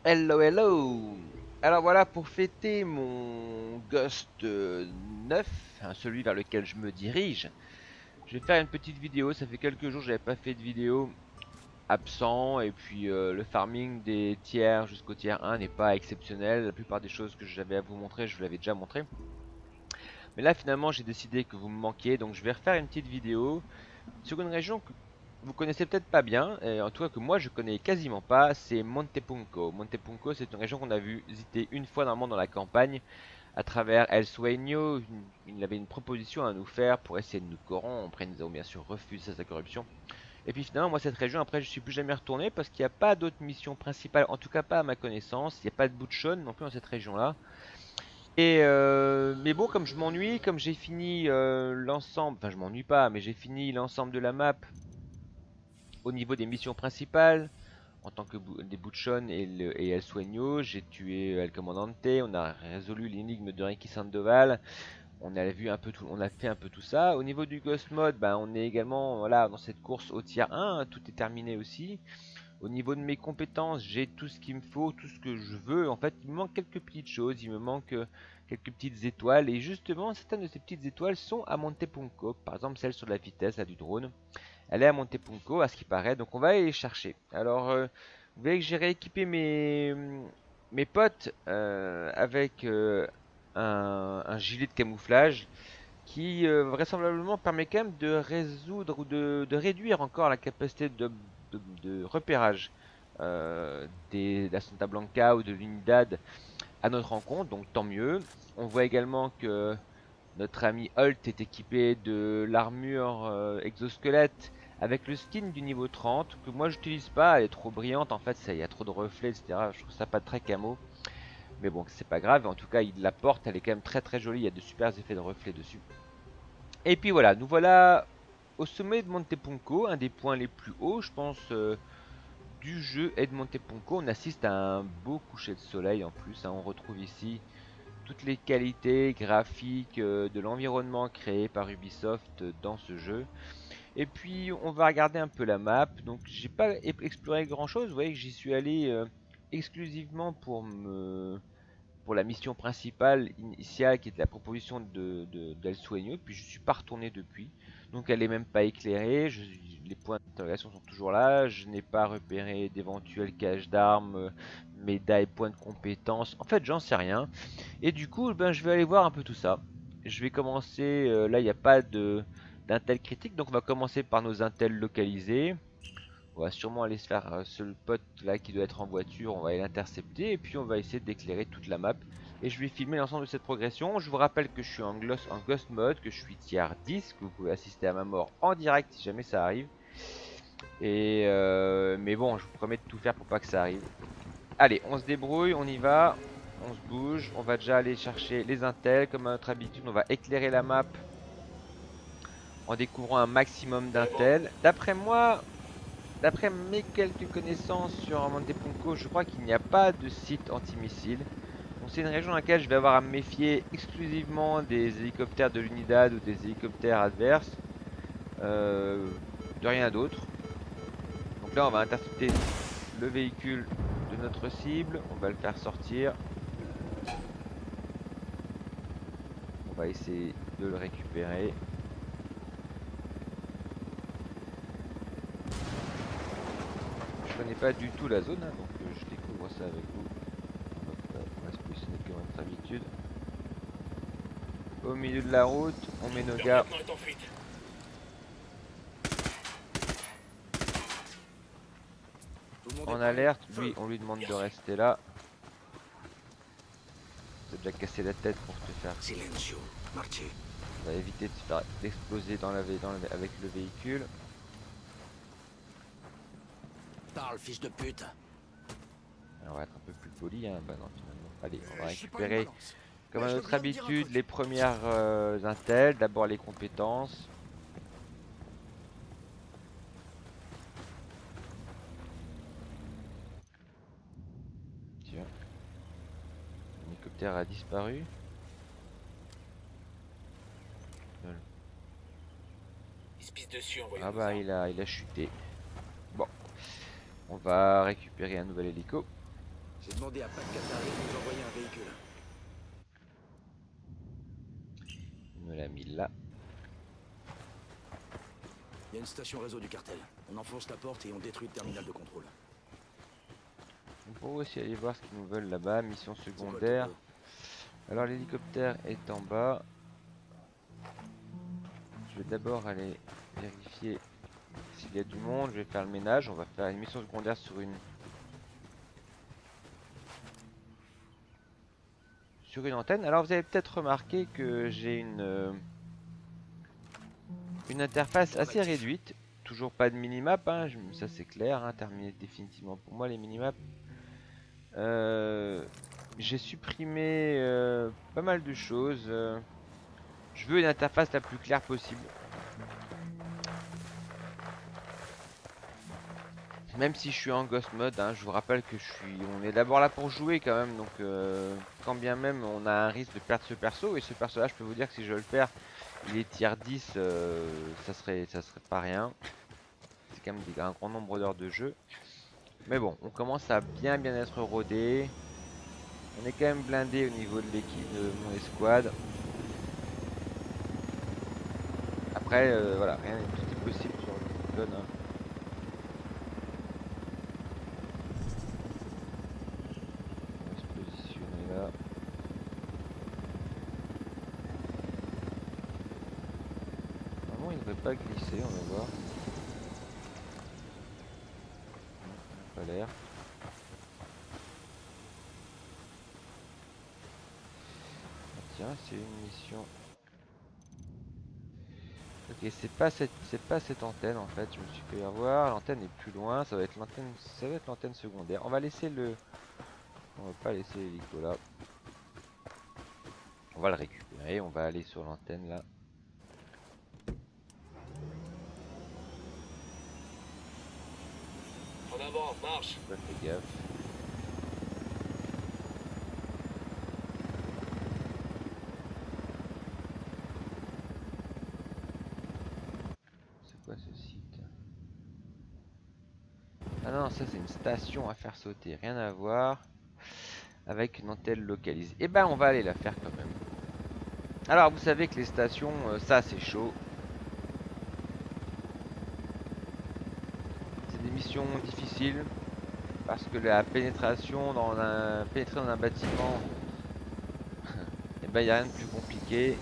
Hello, hello! Alors voilà, pour fêter mon Ghost 9, hein, celui vers lequel je me dirige, je vais faire une petite vidéo. Ça fait quelques jours que j'avais pas fait de vidéo, absent, et puis le farming des tiers jusqu'au tiers 1 n'est pas exceptionnel. La plupart des choses que j'avais à vous montrer, je vous l'avais déjà montré. Mais là, finalement, j'ai décidé que vous me manquiez, donc je vais refaire une petite vidéo sur une région que vous connaissez peut-être pas bien, et en tout cas que moi je connais quasiment pas, c'est Montepunco. Montepunco, c'est une région qu'on a visiter une fois normalement dans la campagne, à travers El Sueño. Il avait une proposition à nous faire pour essayer de nous corrompre. Après, nous avons bien sûr refusé sa corruption. Et puis finalement, moi cette région, après, je suis plus jamais retourné parce qu'il n'y a pas d'autres missions principales, en tout cas pas à ma connaissance. Il n'y a pas de Butchon non plus dans cette région-là. Mais bon, comme je m'ennuie, comme j'ai fini l'ensemble, enfin je m'ennuie pas, mais j'ai fini l'ensemble de la map au niveau des missions principales, en tant que des Butchon et El Sueño, j'ai tué El Comandante, on a résolu l'énigme de Ricky Sandoval, on a vu un peu tout, on a fait un peu tout ça. Au niveau du Ghost Mode, ben, on est également voilà, dans cette course au tiers 1, hein, tout est terminé aussi. Au niveau de mes compétences, j'ai tout ce qu'il me faut, tout ce que je veux. En fait, il me manque quelques petites choses, il me manque quelques petites étoiles. Et justement, certaines de ces petites étoiles sont à Montepunco. Par exemple, celle sur la vitesse, là, du drone. Elle est à Montepunco, à ce qui paraît. Donc on va aller les chercher. Alors, vous voyez que j'ai rééquipé mes potes avec un gilet de camouflage qui vraisemblablement permet quand même de résoudre ou de réduire encore la capacité de repérage de la Santa Blanca ou de l'Unidad à notre rencontre, donc tant mieux. On voit également que notre ami Holt est équipé de l'armure exosquelette avec le skin du niveau 30 que moi j'utilise pas, elle est trop brillante en fait, il y a trop de reflets etc. Je trouve ça pas très camo, mais bon c'est pas grave, en tout cas il la porte, elle est quand même très très jolie, il y a de super effets de reflets dessus. Et puis voilà, nous voilà au sommet de Montepunco, un des points les plus hauts je pense du jeu est de Montepunco. On assiste à un beau coucher de soleil en plus, hein. On retrouve ici toutes les qualités graphiques de l'environnement créé par Ubisoft dans ce jeu. Et puis on va regarder un peu la map. Donc j'ai pas exploré grand chose. Vous voyez que j'y suis allé exclusivement pour la mission principale initiale qui était la proposition d'El Sueño. Puis je suis pas retourné depuis. Donc elle est même pas éclairée. Les points d'interrogation sont toujours là. Je n'ai pas repéré d'éventuels caches d'armes, médailles, points de compétences. En fait, j'en sais rien. Et du coup, ben, je vais aller voir un peu tout ça. Je vais commencer, là il n'y a pas d'intel critique, donc on va commencer par nos intels localisés. On va sûrement aller se faire ce pote là qui doit être en voiture, on va aller l'intercepter et puis on va essayer d'éclairer toute la map. Et je vais filmer l'ensemble de cette progression. Je vous rappelle que je suis en Ghost Mode, que je suis tier 10, que vous pouvez assister à ma mort en direct si jamais ça arrive. Mais bon, je vous promets de tout faire pour pas que ça arrive. Allez, on se débrouille, on y va. On se bouge. On va déjà aller chercher les intels. Comme à notre habitude, on va éclairer la map en découvrant un maximum d'intels. D'après moi, d'après mes quelques connaissances sur Montepunco, je crois qu'il n'y a pas de site antimissile. Donc c'est une région dans laquelle je vais avoir à me méfier exclusivement des hélicoptères de l'Unidad ou des hélicoptères adverses. Euh, de rien d'autre. Donc là, on va intercepter le véhicule de notre cible. On va le faire sortir. On va essayer de le récupérer. Je connais pas du tout la zone, hein, donc je découvre ça avec vous. On va se positionner comme à notre habitude. Au milieu de la route, on met nos gars en alerte. Lui, on lui demande de rester là. T'as déjà cassé la tête pour te faire. Silencio, marchez. On va éviter de se faire exploser avec le véhicule. Parle, fils de pute. Alors, on va être un peu plus poli, hein. Bah non, finalement. Allez, on va Je suis pas une récupérer, balance. comme Mais à je notre viens de dire un habitude, truc. les premières intels. D'abord les compétences. Tiens, l'hélicoptère a disparu. Il se pisse dessus en voyant Ah nos bah armes. il a chuté. Bon, on va récupérer un nouvel hélico. J'ai demandé à Pat Qatari de nous envoyer un véhicule. Il me l'a mis là. Il y a une station réseau du cartel. On enfonce la porte et on détruit le terminal de contrôle. On pourrait aussi aller voir ce qu'ils nous veulent là-bas. Mission C'est quoi le secondaire. topo? Alors l'hélicoptère est en bas. Je vais d'abord aller vérifier s'il y a du monde. Je vais faire le ménage. On va faire une mission secondaire sur une antenne. Alors vous avez peut-être remarqué que j'ai une interface assez réduite. Toujours pas de minimap, hein, ça c'est clair, hein, terminé définitivement pour moi les minimaps. J'ai supprimé pas mal de choses. Je veux une interface la plus claire possible. Même si je suis en ghost mode, hein, je vous rappelle que on est d'abord là pour jouer quand même, donc quand bien même on a un risque de perdre ce perso, et ce perso là je peux vous dire que si je le perds, il est tier 10, ça serait pas rien. C'est quand même un grand nombre d'heures de jeu. Mais bon, on commence à bien être rodé. On est quand même blindé au niveau de l'équipe de mon escouade. Après, voilà, tout est possible sur le code. Hein. On va se positionner là. Normalement, il ne devrait pas glisser, on va voir. Pas l'air. Ah, tiens, c'est une mission. Ok, c'est pas cette antenne en fait. Je me suis fait avoir. L'antenne est plus loin. Ça va être l'antenne secondaire. On va laisser on va pas laisser l'hélico là. On va le récupérer. On va aller sur l'antenne là. En avant, marche. Pas fait gaffe. C'est quoi ce site? Ah non, ça c'est une station à faire sauter. Rien à voir avec une antenne localisée. Eh ben on va aller la faire quand même. Alors vous savez que les stations, ça c'est chaud. C'est des missions difficiles. Parce que la pénétration pénétrer dans un bâtiment, et ben il n'y a rien de plus compliqué.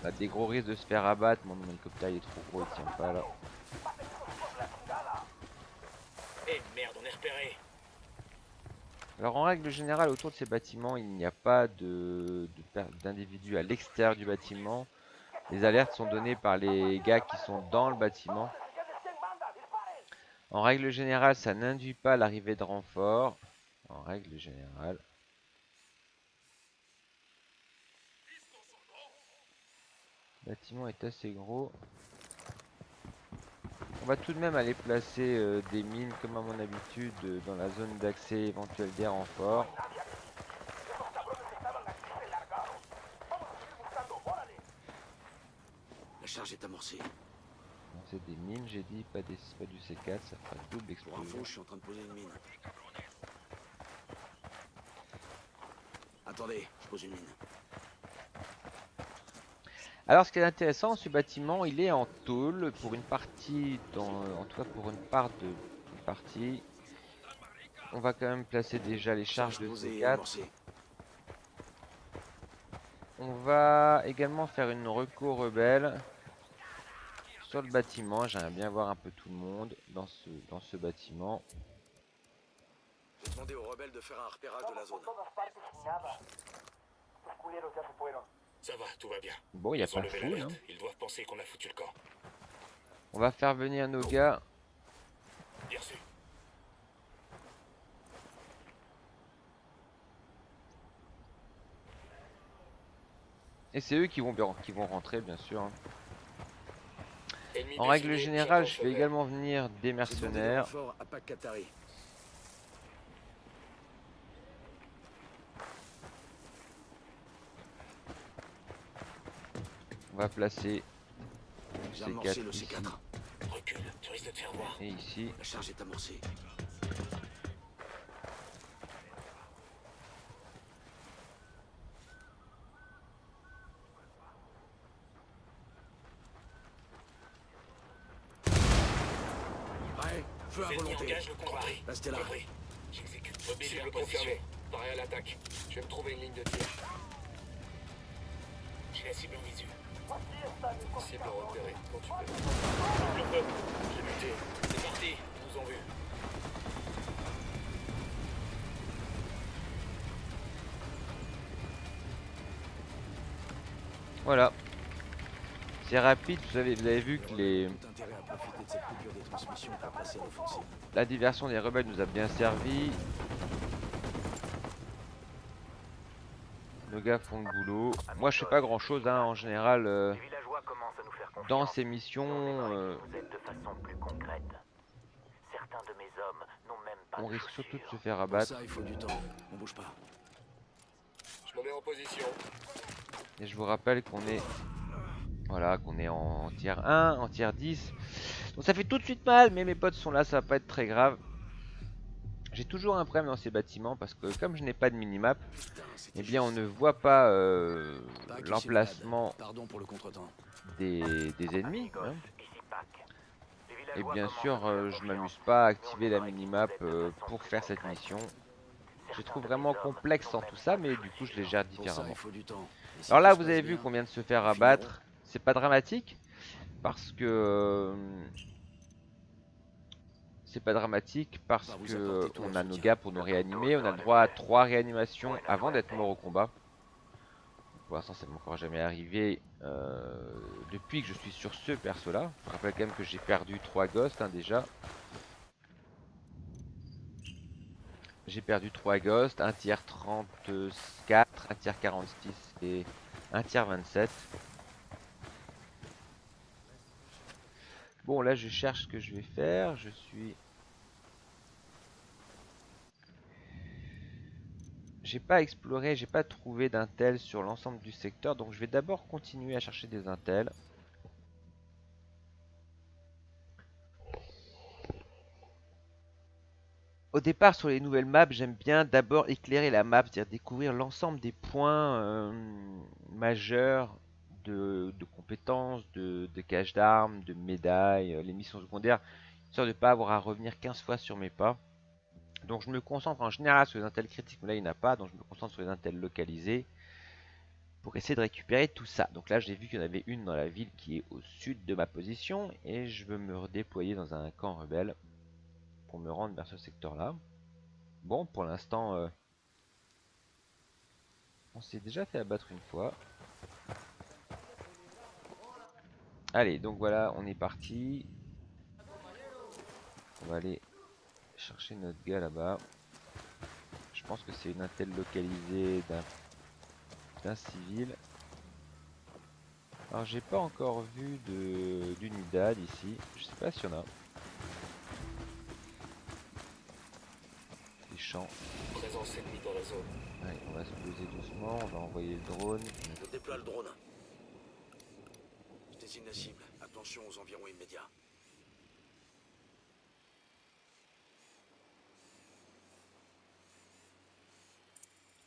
On a des gros risques de se faire abattre. Mon hélicoptère il est trop gros, il tient pas là. Eh merde, on est repéré. Alors en règle générale autour de ces bâtiments il n'y a pas d'individus à l'extérieur du bâtiment. Les alertes sont données par les gars qui sont dans le bâtiment. En règle générale ça n'induit pas l'arrivée de renforts. En règle générale. Le bâtiment est assez gros. On va tout de même aller placer des mines comme à mon habitude dans la zone d'accès éventuel des renforts. La charge est amorcée. C'est des mines, j'ai dit, pas du C4, ça fera double Pour explosion. info, je suis en train de poser une mine. Attendez, je pose une mine. Alors ce qui est intéressant, ce bâtiment, il est en tôle pour une partie, en tout cas pour une part de partie. On va quand même placer déjà les charges de C4. On va également faire une reco rebelle sur le bâtiment. J'aimerais bien voir un peu tout le monde dans ce bâtiment. J'ai demandé aux rebelles de faire un repérage de la zone. Ça va, tout va bien. Bon, il n'y a pas de foule. Hein. Ils doivent penser qu'on a foutu le camp. On va faire venir nos gars. Bien sûr. Et c'est eux qui vont rentrer, bien sûr. Hein. En règle générale, je fais également venir des mercenaires. On va placer le C4 ici. Recule, tu risques de te faire voir. Et ici. La charge est amorcée. feu à Vous êtes mis en volonté. gage le combat. Restez là. Compris. J'exécute. Cible confirmée. Pareil à l'attaque. Je vais me trouver une ligne de tir. J'ai la cible en visu. Cible repérée. Quand tu peux. Le feu. J'ai buté. C'est parti. Ils nous ont vus. Voilà. C'est rapide, vous avez vu que Tout intérêt à profiter de cette coupure des transmissions pour passer à l'offensive. la diversion des rebelles nous a bien servi. Nos gars font le boulot. Moi je fais pas grand chose hein, en général Les villageois commencent à nous faire confiance. dans ces missions. Vous êtes de façon plus concrète. Certains de mes hommes n'ont même pas On de risque surtout de chaussures. se faire Pour abattre. ça, il faut du temps. On bouge pas. Je me mets en position. Et je vous rappelle qu'on est voilà, qu'on est en tier 1, en tier 10. Donc ça fait tout de suite mal, mais mes potes sont là, ça va pas être très grave. J'ai toujours un problème dans ces bâtiments parce que comme je n'ai pas de minimap, Putain, c'était eh bien on juste. ne voit pas Pac, ici l'emplacement Vlad. Pardon pour le contretemps. des ennemis. Amigos, Hein. ici Pac. Les Et villageois bien commencent sûr, à nous faire je confiance. m'amuse pas à Mais on activer la aurait dit que minimap vous êtes de façon pour plus faire cette concrète. mission. Je Certains trouve de vraiment mes hommes complexe n'ont en tout même ça, pas de mais du coup je les chaussures. gère Pour ça, différemment. il faut du temps. Et si Alors tout là, se vous passe avez vu bien, qu'on vient de se faire nous abattre. C'est pas dramatique parce que c'est pas dramatique parce va vous que apporter tout on notre a nos soutien. gars pour nous réanimer. On a le droit à 3 réanimations avant d'être mort au combat. Pour l'instant, ça m'est encore jamais arrivé depuis que je suis sur ce perso là. Je rappelle quand même que j'ai perdu 3 ghosts hein, déjà. J'ai perdu 3 ghosts, un tiers 34, un tiers 46 et un tiers 27. Bon, là je cherche ce que je vais faire. Je suis... J'ai pas exploré, j'ai pas trouvé d'intels sur l'ensemble du secteur. Donc je vais d'abord continuer à chercher des intels. Au départ sur les nouvelles maps, j'aime bien d'abord éclairer la map, c'est-à-dire découvrir l'ensemble des points majeurs de compétences, de cache d'armes, de médailles, les missions secondaires, histoire de ne pas avoir à revenir 15 fois sur mes pas. Donc je me concentre en général sur les intels critiques, mais là il n'y en a pas, donc je me concentre sur les intels localisés pour essayer de récupérer tout ça. Donc là j'ai vu qu'il y en avait une dans la ville qui est au sud de ma position, et je veux me redéployer dans un camp rebelle pour me rendre vers ce secteur-là. Bon, pour l'instant, on s'est déjà fait abattre une fois. Allez, donc voilà, on est parti. On va aller chercher notre gars là-bas. Je pense que c'est une intel localisée d'un civil. Alors j'ai pas encore vu d'unidad ici. Je sais pas s'il y en a. Des champs. Présence ennemie dans la zone. Allez, on va se poser doucement. On va envoyer le drone. Je déploie le drone. Je désigne la cible. Attention aux environs immédiats.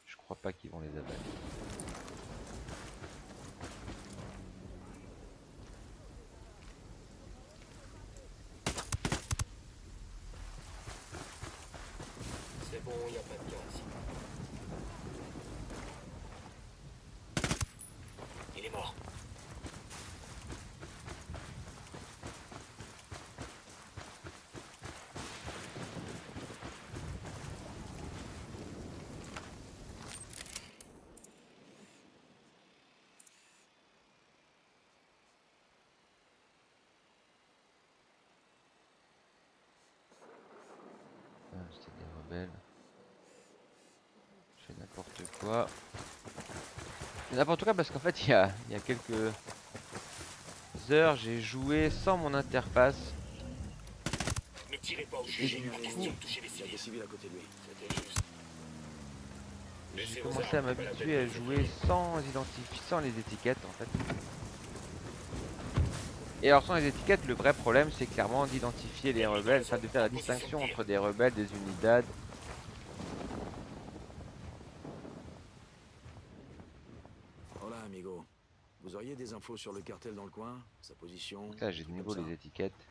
Je crois pas qu'ils vont les abattre. C'est bon, y a pas de gars ici. Il est mort. Ah, c'est des rebelles. Je fais n'importe quoi. Je fais n'importe quoi parce qu'en fait il y a quelques heures j'ai joué sans mon interface. Ne tirez pas au Et sujet. du Pas coup, question de toucher les Il y a des civils. civils à côté de lui. C'était juste. j'ai Laissez aux commencé à armes, pas la m'habituer peine à de jouer les sans identifier, sans les étiquettes en fait. Et alors sans les étiquettes, le vrai problème c'est clairement d'identifier les rebelles, enfin de faire la distinction entre des rebelles, des unidades. Hola, amigo. Vous auriez des infos sur le cartel dans le coin? Sa position? Donc là j'ai de trucs nouveau comme les ça. étiquettes.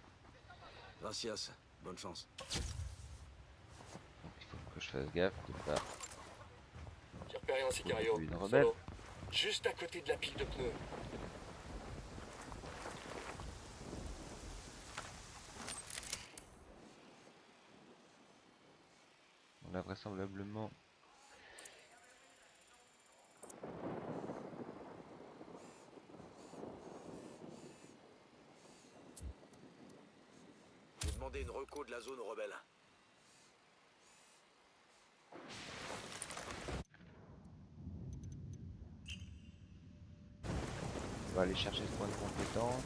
Gracias. Bonne chance. Donc il faut que je fasse gaffe de pas J'ai repéré un sicario. une rebelle. Solo. Juste à côté de la pile de pneus. On a vraisemblablement. J'ai demandé une reco de la zone aux rebelles. On va aller chercher ce point de compétence.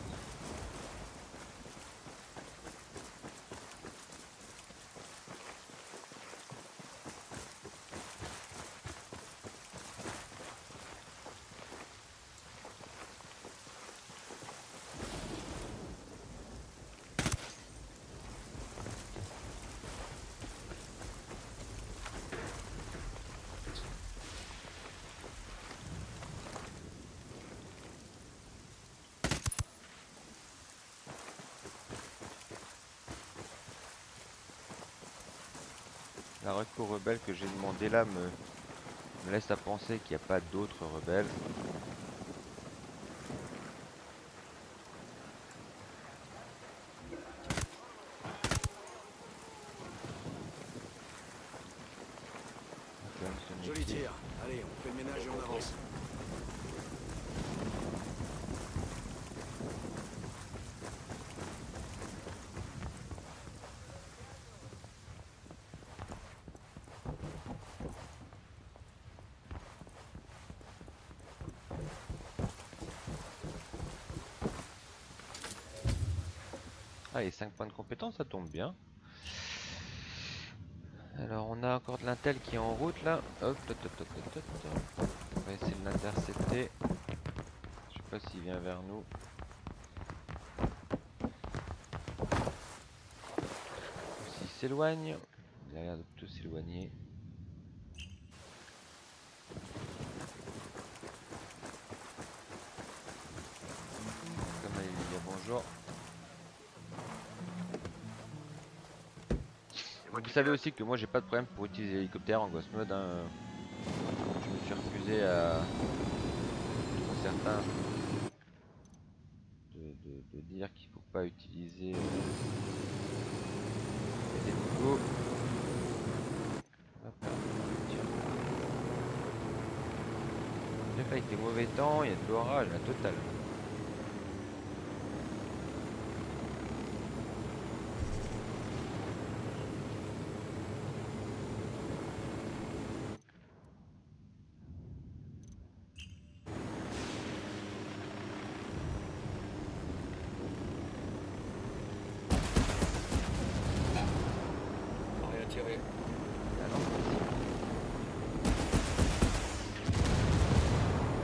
La recours rebelle que j'ai demandé là me laisse à penser qu'il n'y a pas d'autres rebelles. Joli tir. Allez, on fait le ménage et on avance. Ah, et 5 points de compétence, ça tombe bien. Alors, on a encore de l'intel qui est en route là. Hop, on va essayer de l'intercepter. Je sais pas s'il vient vers nous. Ou s'il s'éloigne. Il a l'air de plutôt s'éloigner. Comme il dit bonjour. Vous savez aussi que moi j'ai pas de problème pour utiliser l'hélicoptère en Ghost Mode. Hein. Je me suis refusé à pour certains de dire qu'il faut pas utiliser les hélicos. Hop là, tiens. J'ai fait avec les mauvais temps, il y a de l'orage, la totale. Rien tiré. Ah non.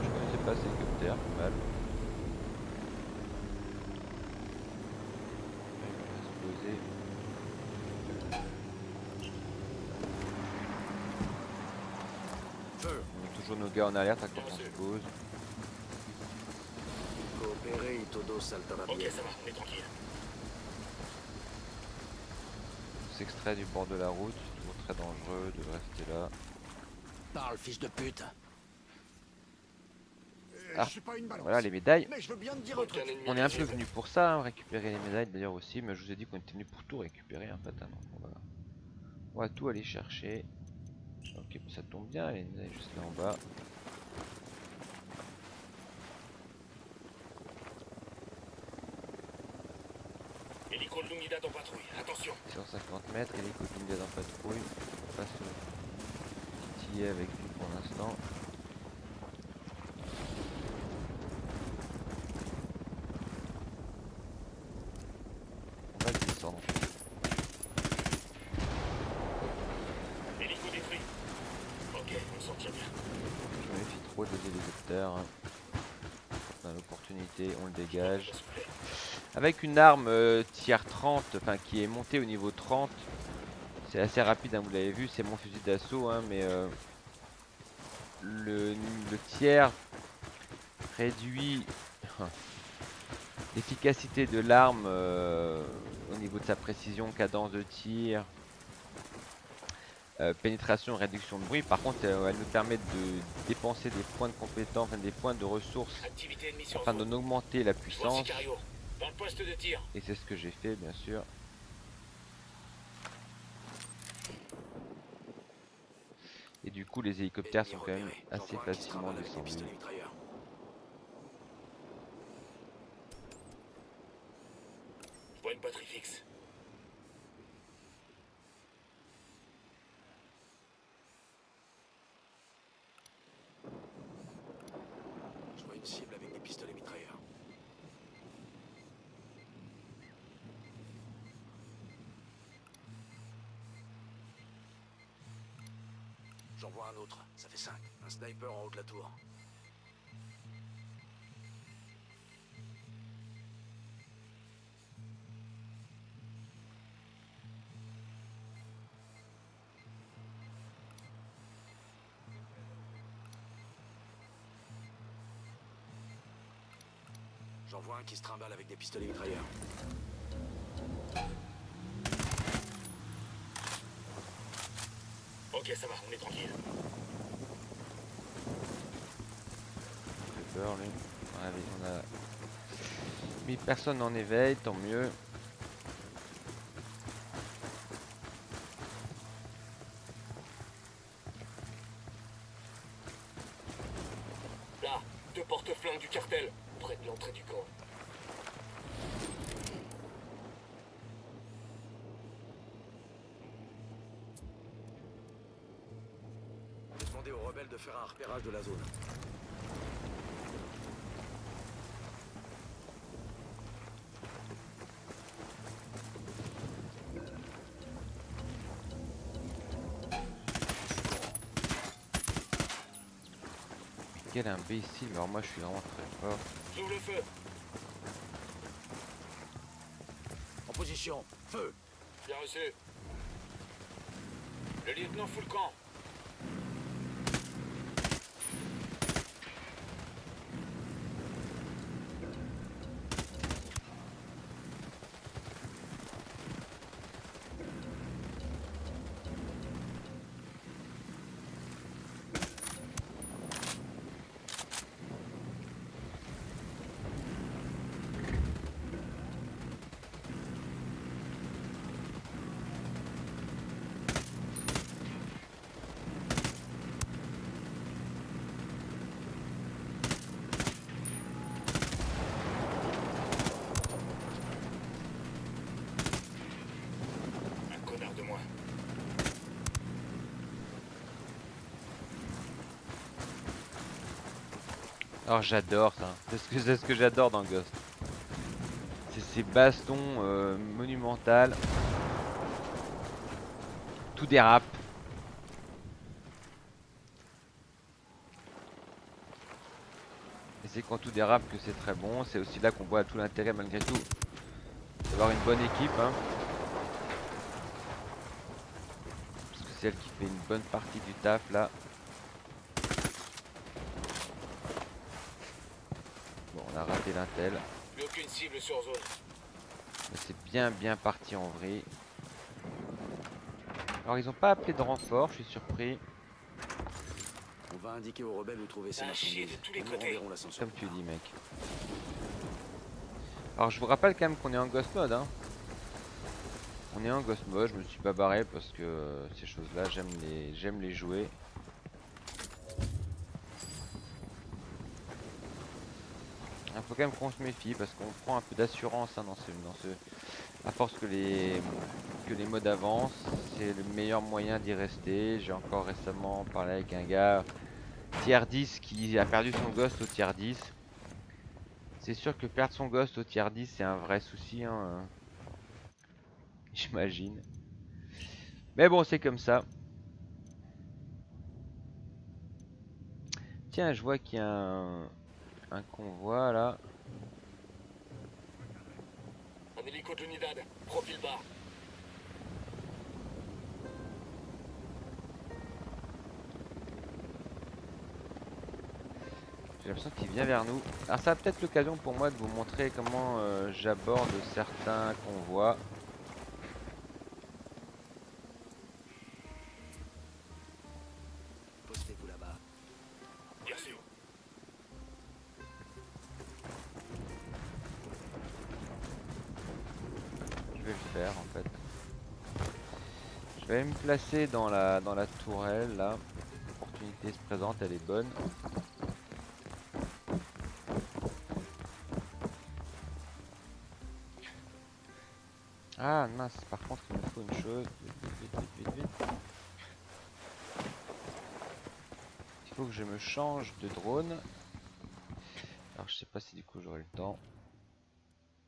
Je connaissais pas cet hélicoptère, pas mal. Il va se poser. Feu. On met toujours nos gars en alerte à quand on se pose. Coopérer, Itodo salta la Ok, bière. ça va, on est tranquille. On s'extrait du bord de la route, c'est toujours très dangereux de rester là. Parle, fils de pute. Ah, Je suis pas une balance. Voilà les médailles. Mais je veux bien te dire un Aucun truc. ennemi On est un peu visible. venu pour ça, hein, récupérer les médailles d'ailleurs aussi, mais je vous ai dit qu'on était venu pour tout récupérer en fait. Hein, donc on va tout aller chercher. Ok, ça tombe bien, les médailles juste là en bas. Hélico de l'unidad en patrouille, attention. 150 mètres, hélico blindé en patrouille. On va pas se titiller avec lui pour l'instant. On va descendre. Hélico détruit. Ok, on s'en tire bien. Je me méfie trop des hélicoptères. Hein. On a l'opportunité, on le dégage. Avec une arme tiers 30, enfin qui est montée au niveau 30, c'est assez rapide, hein, vous l'avez vu, c'est mon fusil d'assaut, hein, mais le tiers réduit l'efficacité de l'arme au niveau de sa précision, cadence de tir, pénétration, réduction de bruit. Par contre, elle nous permet de dépenser des points de compétence, enfin, des points de ressources, Activité ennemie sur afin zone. d'en augmenter la Je vois puissance. Sicario. Dans le poste de tir. Et c'est ce que j'ai fait, bien sûr. Et du coup, les hélicoptères Ennemi sont quand même repéré. assez J'en vois un qui se facilement trimballe avec des descendus. pistolets mitrailleurs. Je vois une batterie fixe. Je vois une cible avec des pistolets mitrailleurs. J'en vois un autre. Ça fait 5. Un sniper en haut de la tour. J'en vois un qui se trimballe avec des pistolets mitrailleurs. Ok, ça va, on est tranquille. Il fait peur, lui. Allez, on a mis personne en éveil, tant mieux. Là, 2 porte-flingues du cartel, près de l'entrée du camp. J'ai demandé aux rebelles de faire un repérage de la zone. Quel imbécile, alors moi je suis vraiment très fort. J'ouvre le feu. En position. Feu. Bien reçu. Le lieutenant fout le camp. Un connard de moins. Alors j'adore ça, c'est ce que j'adore dans Ghost. C'est ces bastons monumentales. Tout dérape. Et c'est quand tout dérape que c'est très bon. C'est aussi là qu'on voit tout l'intérêt malgré tout d'avoir une bonne équipe. Hein. Parce que c'est elle qui fait une bonne partie du taf là. Bon, on a raté l'intel. Plus aucune cible sur zone. Mais c'est bien parti en vrai. Alors ils ont pas appelé de renfort, je suis surpris. On va indiquer aux rebelles où trouver ces Un chier marchandises. de tous les Nous côtés. renverrons l'ascenseur. Comme tu dis mec. Alors je vous rappelle quand même qu'on est en Ghost Mode hein. On est en Ghost Mode, je me suis pas barré parce que ces choses là j'aime les jouer. Il faut quand même qu'on se méfie parce qu'on prend un peu d'assurance hein, dans ce. À force que les modes avancent, c'est le meilleur moyen d'y rester. J'ai encore récemment parlé avec un gars tier 10 qui a perdu son ghost au tier 10. C'est sûr que perdre son ghost au tier 10 c'est un vrai souci hein, j'imagine. Mais bon c'est comme ça. Tiens je vois qu'il y a un convoi là. Un hélico de l'unidad. Profil bas. J'ai l'impression qu'il vient vers nous. Alors ça va peut-être l'occasion pour moi de vous montrer comment j'aborde certains convois. Bien sûr. Je vais le faire en fait. Je vais me placer dans la tourelle là. L'opportunité se présente, elle est bonne. Ah mince, par contre il me faut une chose. Vite. Il faut que je me change de drone. Alors je sais pas si du coup j'aurai le temps.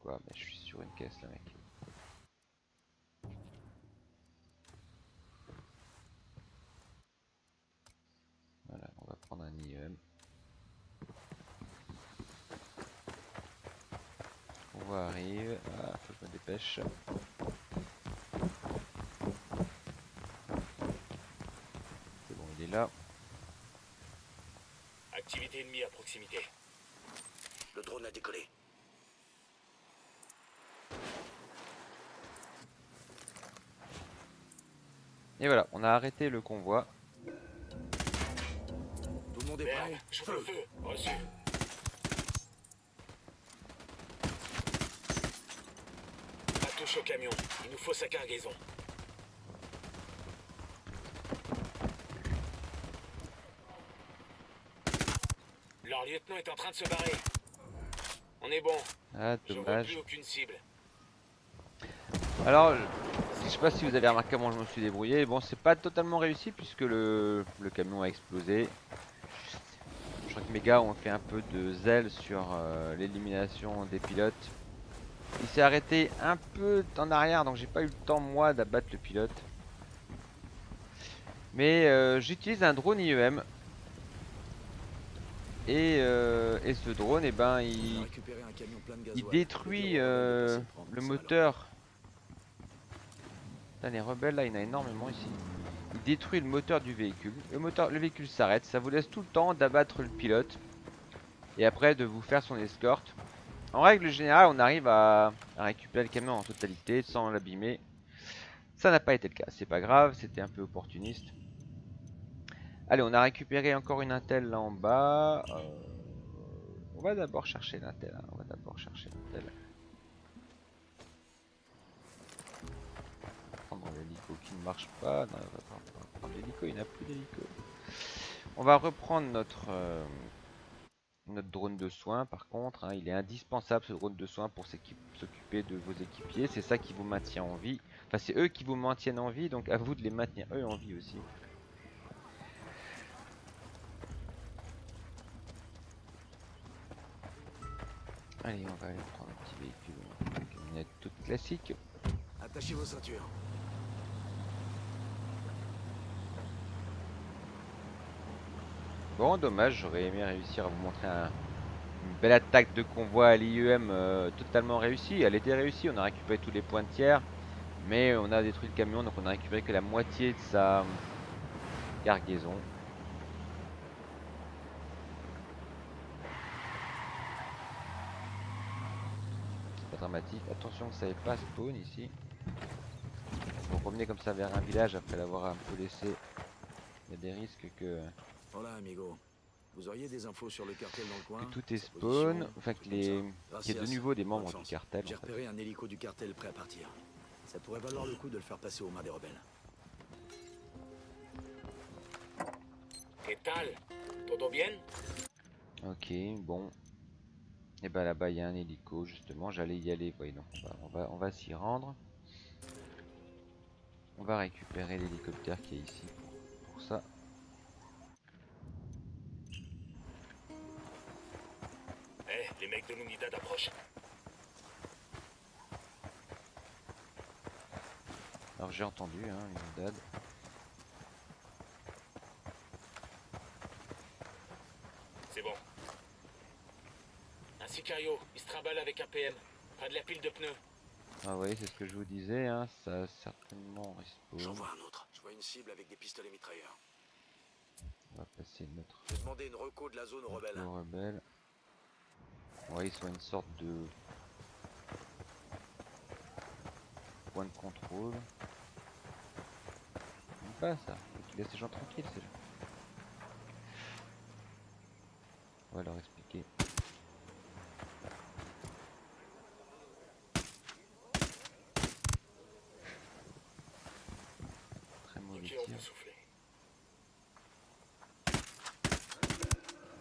Quoi, mais je suis sur une caisse là mec. Voilà, on va prendre un IEM. On va arriver. Ah, faut que je me dépêche. C'est bon, il est là. Activité ennemie à proximité. Le drone a décollé. Et voilà, on a arrêté le convoi. Tout le monde est Merde, prêt? je veux le feu. Reçu. Pas touche au camion. Il nous faut sa cargaison. Leur lieutenant est en train de se barrer. On est bon. Ah, Je vois dommage. plus aucune cible. Alors, je sais pas si vous avez remarqué comment je me suis débrouillé. Bon, c'est pas totalement réussi puisque le camion a explosé. Je crois que mes gars ont fait un peu de zèle sur l'élimination des pilotes. Il s'est arrêté un peu en arrière, donc j'ai pas eu le temps moi d'abattre le pilote. Mais j'utilise un drone IEM. Et ce drone, eh ben, On a il récupéré un camion plein de gasoil. détruit Les rebelles ont passé le prendre, le ça va leur moteur. Putain, les rebelles là, il y en a énormément ici. Il détruit le moteur du véhicule. Le véhicule s'arrête. Ça vous laisse tout le temps d'abattre le pilote. Et après de vous faire son escorte. En règle générale, on arrive à récupérer le camion en totalité sans l'abîmer. Ça n'a pas été le cas. C'est pas grave, c'était un peu opportuniste. Allez, on a récupéré encore une intel là en bas. On va d'abord chercher l'intel. On va d'abord chercher l'intel. Prendre l'hélico qui ne marche pas. Non, on va pas prendre l'hélico, il n'y a plus d'hélico. On va reprendre notre drone de soins par contre. Il est indispensable ce drone de soins pour s'occuper de vos équipiers. C'est ça qui vous maintient en vie. Enfin, c'est eux qui vous maintiennent en vie, donc à vous de les maintenir eux en vie aussi. Allez, on va aller prendre un petit véhicule, une camionnette toute classique. Attachez vos ceintures. Bon, dommage, j'aurais aimé réussir à vous montrer une belle attaque de convoi à l'IEM totalement réussie. Elle était réussie, on a récupéré tous les points de tiers, mais on a détruit le camion, donc on a récupéré que la moitié de sa cargaison. C'est pas dramatique. Attention que ça n'ait pas spawn ici. Vous revenez comme ça vers un village après l'avoir un peu laissé. Il y a des risques que Voilà, amigo. Vous auriez des infos sur le cartel dans le coin? tout est Sa spawn, position, enfin trucs qu'il comme y ça. ait de Gracias. nouveau des membres Bonne du chance. cartel. J'ai En fait. repéré un hélico du cartel prêt à partir. Ça pourrait valoir le coup de le faire passer aux mains des rebelles. ¿Qué tal? ¿Todo bien? Ok, bon. Et bah là-bas il y a un hélico justement, j'allais y aller, voyez donc on va s'y rendre. On va récupérer l'hélicoptère qui est ici pour ça. Les mecs de l'Unidad approchent. Alors j'ai entendu une dad. C'est bon. Un sicario, il se trimballe avec un PM. Pas de la pile de pneus. Ah oui, c'est ce que je vous disais, ça a certainement J'en respawn. vois un autre. Je vois une cible avec des pistolets mitrailleurs. On va passer notre J'ai demandé une reco de la zone aux rebelles. rebelle. Ouais, ils sont une sorte de point de contrôle. J'aime pas ça, faut qu'ils laissent les gens tranquilles ces gens. On va leur expliquer. Très mauvais Ok, on tir. peut souffler.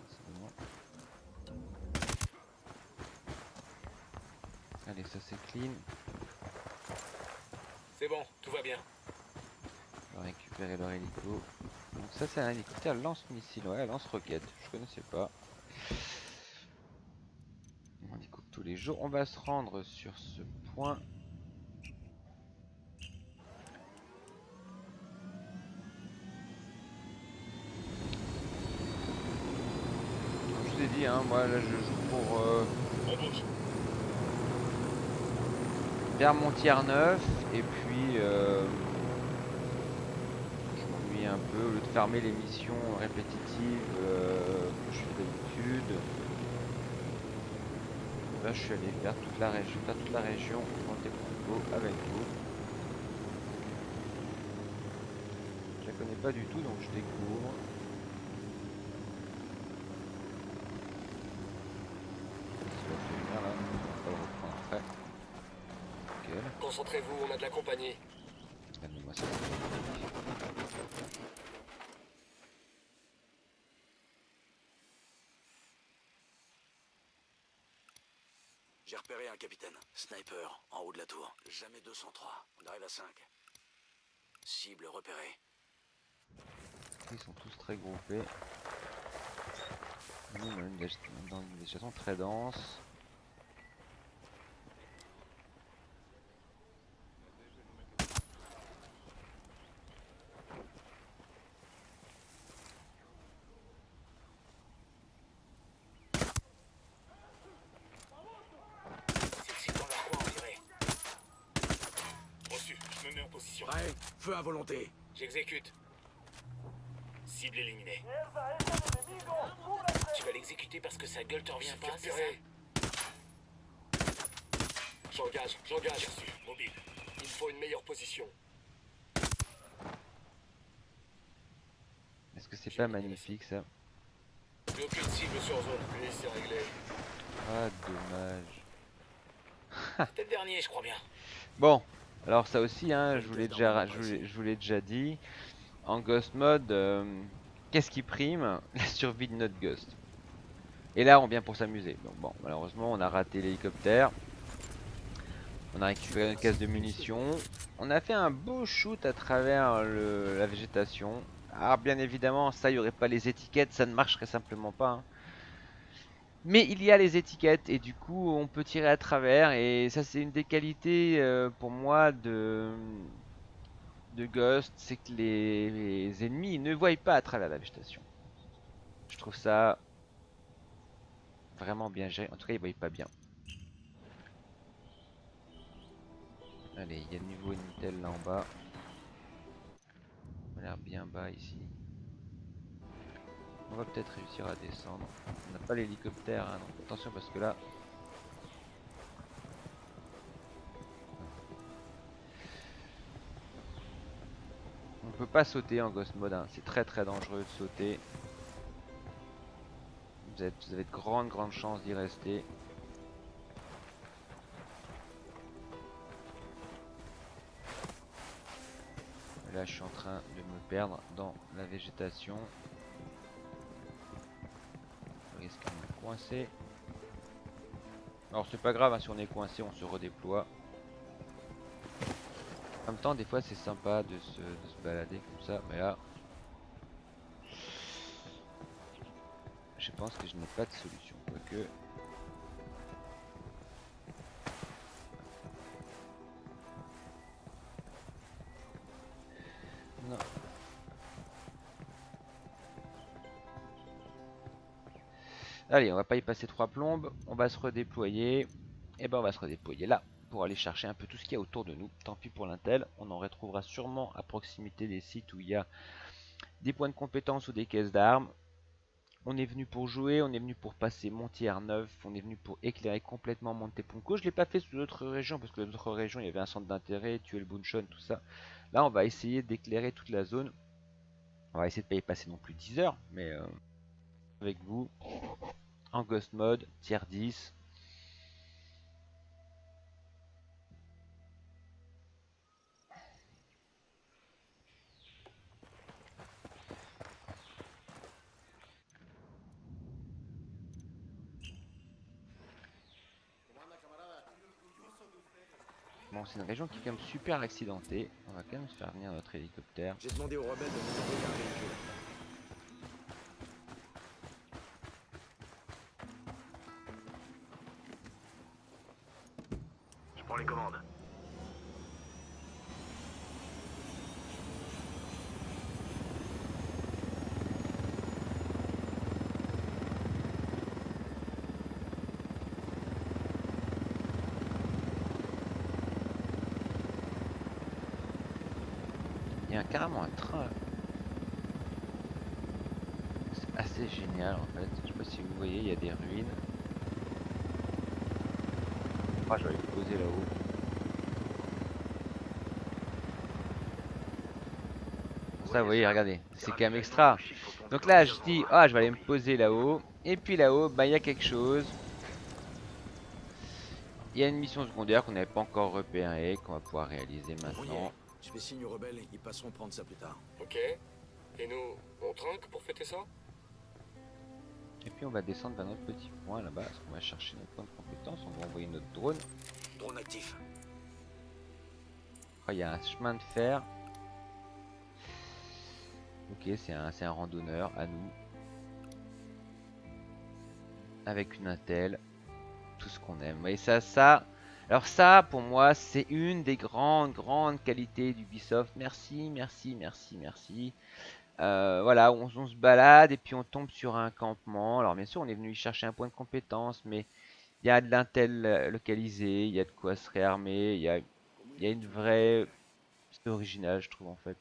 C'est bon. Allez, ça c'est clean. C'est bon, tout va bien. On va récupérer leur hélico. Donc ça c'est un hélicoptère lance-missile, ouais, lance-roquette. Je connaissais pas. On découvre tous les jours. On va se rendre sur ce point. Comme je vous ai dit, hein, moi là je joue pour On bouge. vers Montier-Neuf et puis je m'ennuie un peu au lieu de fermer les missions répétitives que je fais d'habitude. Là je suis allé faire toute la région Monte-Pongo avec vous. Je la connais pas du tout donc je découvre. Ça va finir là, on va le reprendre après. Nickel. Concentrez-vous, on a de la compagnie. Donne-moi ça. J'ai repéré un capitaine. Sniper, en haut de la tour. Jamais 203. On arrive à 5. Cible repérée. Ils sont tous très groupés. Nous, on est dans une végétation très dense. C'est le site dans leur coin, on dirait. Reçu, je me mets en position. Prêt. Feu à volonté. J'exécute. Cible éliminée. Tu vas l'exécuter parce que sa gueule te revient pas, c'est ça? J'engage. Reçu, mobile. Il me faut une meilleure position. Est-ce que c'est pas magnifique ça? Plus aucune cible sur zone. Oui, c'est réglé. Ah, dommage. C'était le dernier, je crois bien. Bon, alors ça aussi, hein, Bonne je vous l'ai pièce déjà, d'armement précis. je vous l'ai déjà dit. En Ghost Mode, qu'est-ce qui prime? La survie de notre Ghost. Et là, on vient pour s'amuser. Donc bon, malheureusement, on a raté l'hélicoptère. On a récupéré une caisse de munitions. On a fait un beau shoot à travers la végétation. Alors bien évidemment, ça, il n'y aurait pas les étiquettes, ça ne marcherait simplement pas, hein. Mais il y a les étiquettes et du coup, on peut tirer à travers. Et ça, c'est une des qualités pour moi de Ghost, c'est que les ennemis ne voient pas à travers la végétation. Je trouve ça vraiment bien géré. En tout cas, ils voient pas bien. Allez, il y a le niveau Intel là en bas. On a l'air bien bas ici. On va peut-être réussir à descendre. On n'a pas l'hélicoptère, hein, donc attention parce que là... On peut pas sauter en Ghost Mode, hein. C'est très très dangereux de sauter. Vous avez de grandes chances d'y rester. Là je suis en train de me perdre dans la végétation. Je risque de me coincer. Alors c'est pas grave, hein, si on est coincé on se redéploie. En même temps des fois c'est sympa de se balader comme ça, mais là je pense que je n'ai pas de solution, quoique. Non. Allez, on va pas y passer trois plombes, on va se redéployer. Et ben on va se redéployer là pour aller chercher un peu tout ce qu'il y a autour de nous. Tant pis pour l'intel, on en retrouvera sûrement à proximité des sites où il y a des points de compétences ou des caisses d'armes. On est venu pour jouer, on est venu pour passer Montier-Neuf, on est venu pour éclairer complètement Monte-Pongo. Je l'ai pas fait sous d'autres régions parce que dans d'autres régions il y avait un centre d'intérêt, tuer le Bunchon, tout ça. Là on va essayer d'éclairer toute la zone. On va essayer de pas y passer non plus 10 heures, mais avec vous, en Ghost Mode, tier 10. Bon, c'est une région qui est quand même super accidentée. On va quand même se faire venir notre hélicoptère. J'ai demandé aux rebelles de nous envoyer un véhicule. Je prends les commandes. Il y a carrément un train. C'est assez génial en fait. Je sais pas si vous voyez, il y a des ruines. Ah, je vais aller me poser là-haut. Ça, vous voyez, regardez, c'est quand même extra. Donc là, je dis, ah, je vais aller me poser là-haut. Et puis là-haut, bah, il y a quelque chose. Il y a une mission secondaire qu'on n'avait pas encore repérée, qu'on va pouvoir réaliser On y maintenant. est. Je fais signe aux rebelles, ils passeront prendre ça plus tard. Ok. Et nous, on trinque pour fêter ça? Et puis on va descendre vers notre petit point là-bas, parce qu'on va chercher notre point de compétence. On va envoyer notre drone. Drone actif. Oh, il y a un chemin de fer. Ok, c'est un randonneur à nous. Avec une Intel. Tout ce qu'on aime. Et ça. Alors ça, pour moi, c'est une des grandes qualités d'Ubisoft. Merci. Voilà, on se balade et puis on tombe sur un campement. Alors bien sûr, on est venu y chercher un point de compétence, mais il y a de l'intel localisé, il y a de quoi se réarmer, il y a une vraie... C'est original, je trouve, en fait.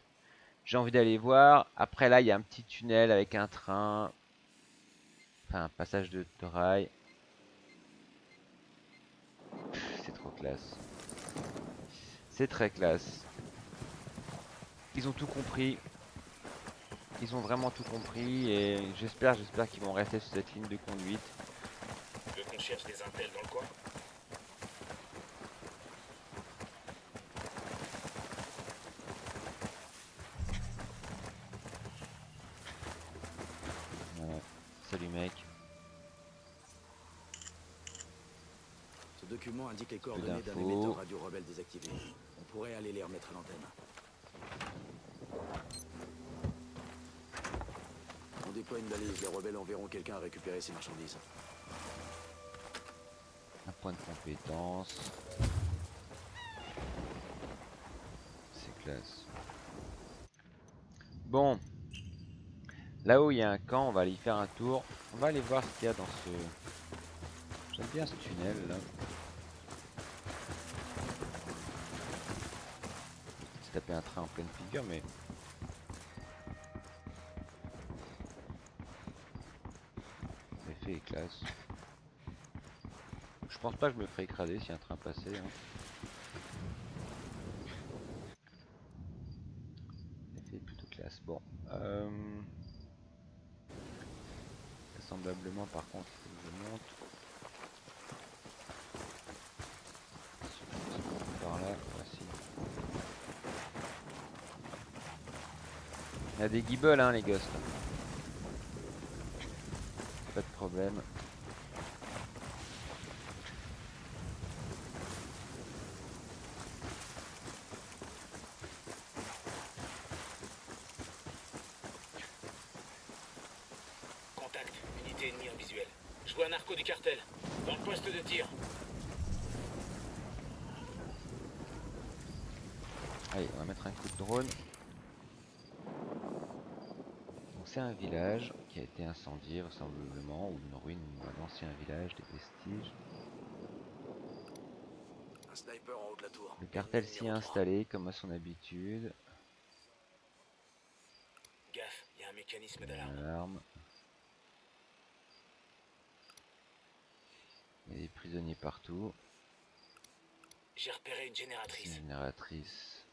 J'ai envie d'aller voir. Après, là, il y a un petit tunnel avec un train. Enfin, un passage de rail. C'est trop classe. C'est très classe. Ils ont tout compris. Ils ont vraiment tout compris et j'espère qu'ils vont rester sur cette ligne de conduite. Tu veux qu'on cherche des intels dans le coin? Voilà. Salut mec. Ce document indique les coordonnées d'un d'infos. émetteur radio rebelle désactivé. On pourrait aller les remettre à l'antenne. On déploie une balise, les rebelles enverront quelqu'un à récupérer ces marchandises. Un point de compétence. C'est classe. Bon. Là-haut il y a un camp, on va aller y faire un tour. On va aller voir ce qu'il y a dans ce... J'aime bien ce tunnel là. C'est taper un train en pleine figure mais... L'effet est classe. Je pense pas que je me ferai écraser si un train passait. Hein. L'effet est plutôt classe. Bon. Vraisemblablement par contre, il faut que je monte. Par là, voici. Il y a des guibolles hein les gosses. Pas de problème. Contact, unité ennemie en visuel. Je vois un narco du cartel. Dans le poste de tir. Allez, on va mettre un coup de drone. Donc c'est un village qui a été incendié vraisemblablement, ou une ruine d'un ancien village, des vestiges. Un sniper en haut de la tour. Le cartel Ennemi s'y est numéro 3. installé comme à son habitude. Gaffe, il y a un mécanisme d'alarme. Alarme. Il y a des prisonniers partout. J'ai repéré une C'est génératrice. une génératrice.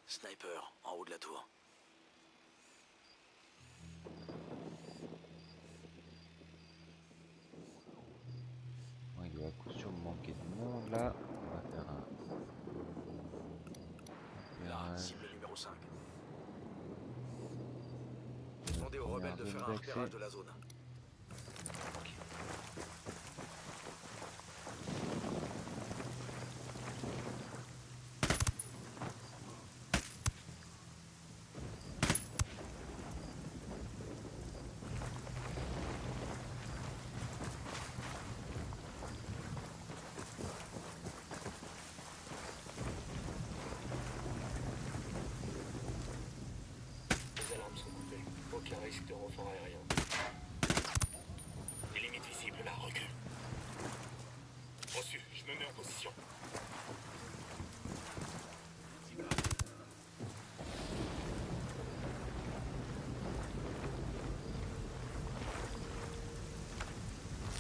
Sniper en haut de la tour. monde là. On va faire un. Là, repérage. cible numéro 5. Demandez aux rebelles de Zone faire un d'accès. repérage de la zone. Les alarmes sont coupées. Aucun risque de renfort aérien. Les limites visibles, là, recule. Reçu, je me mets en position.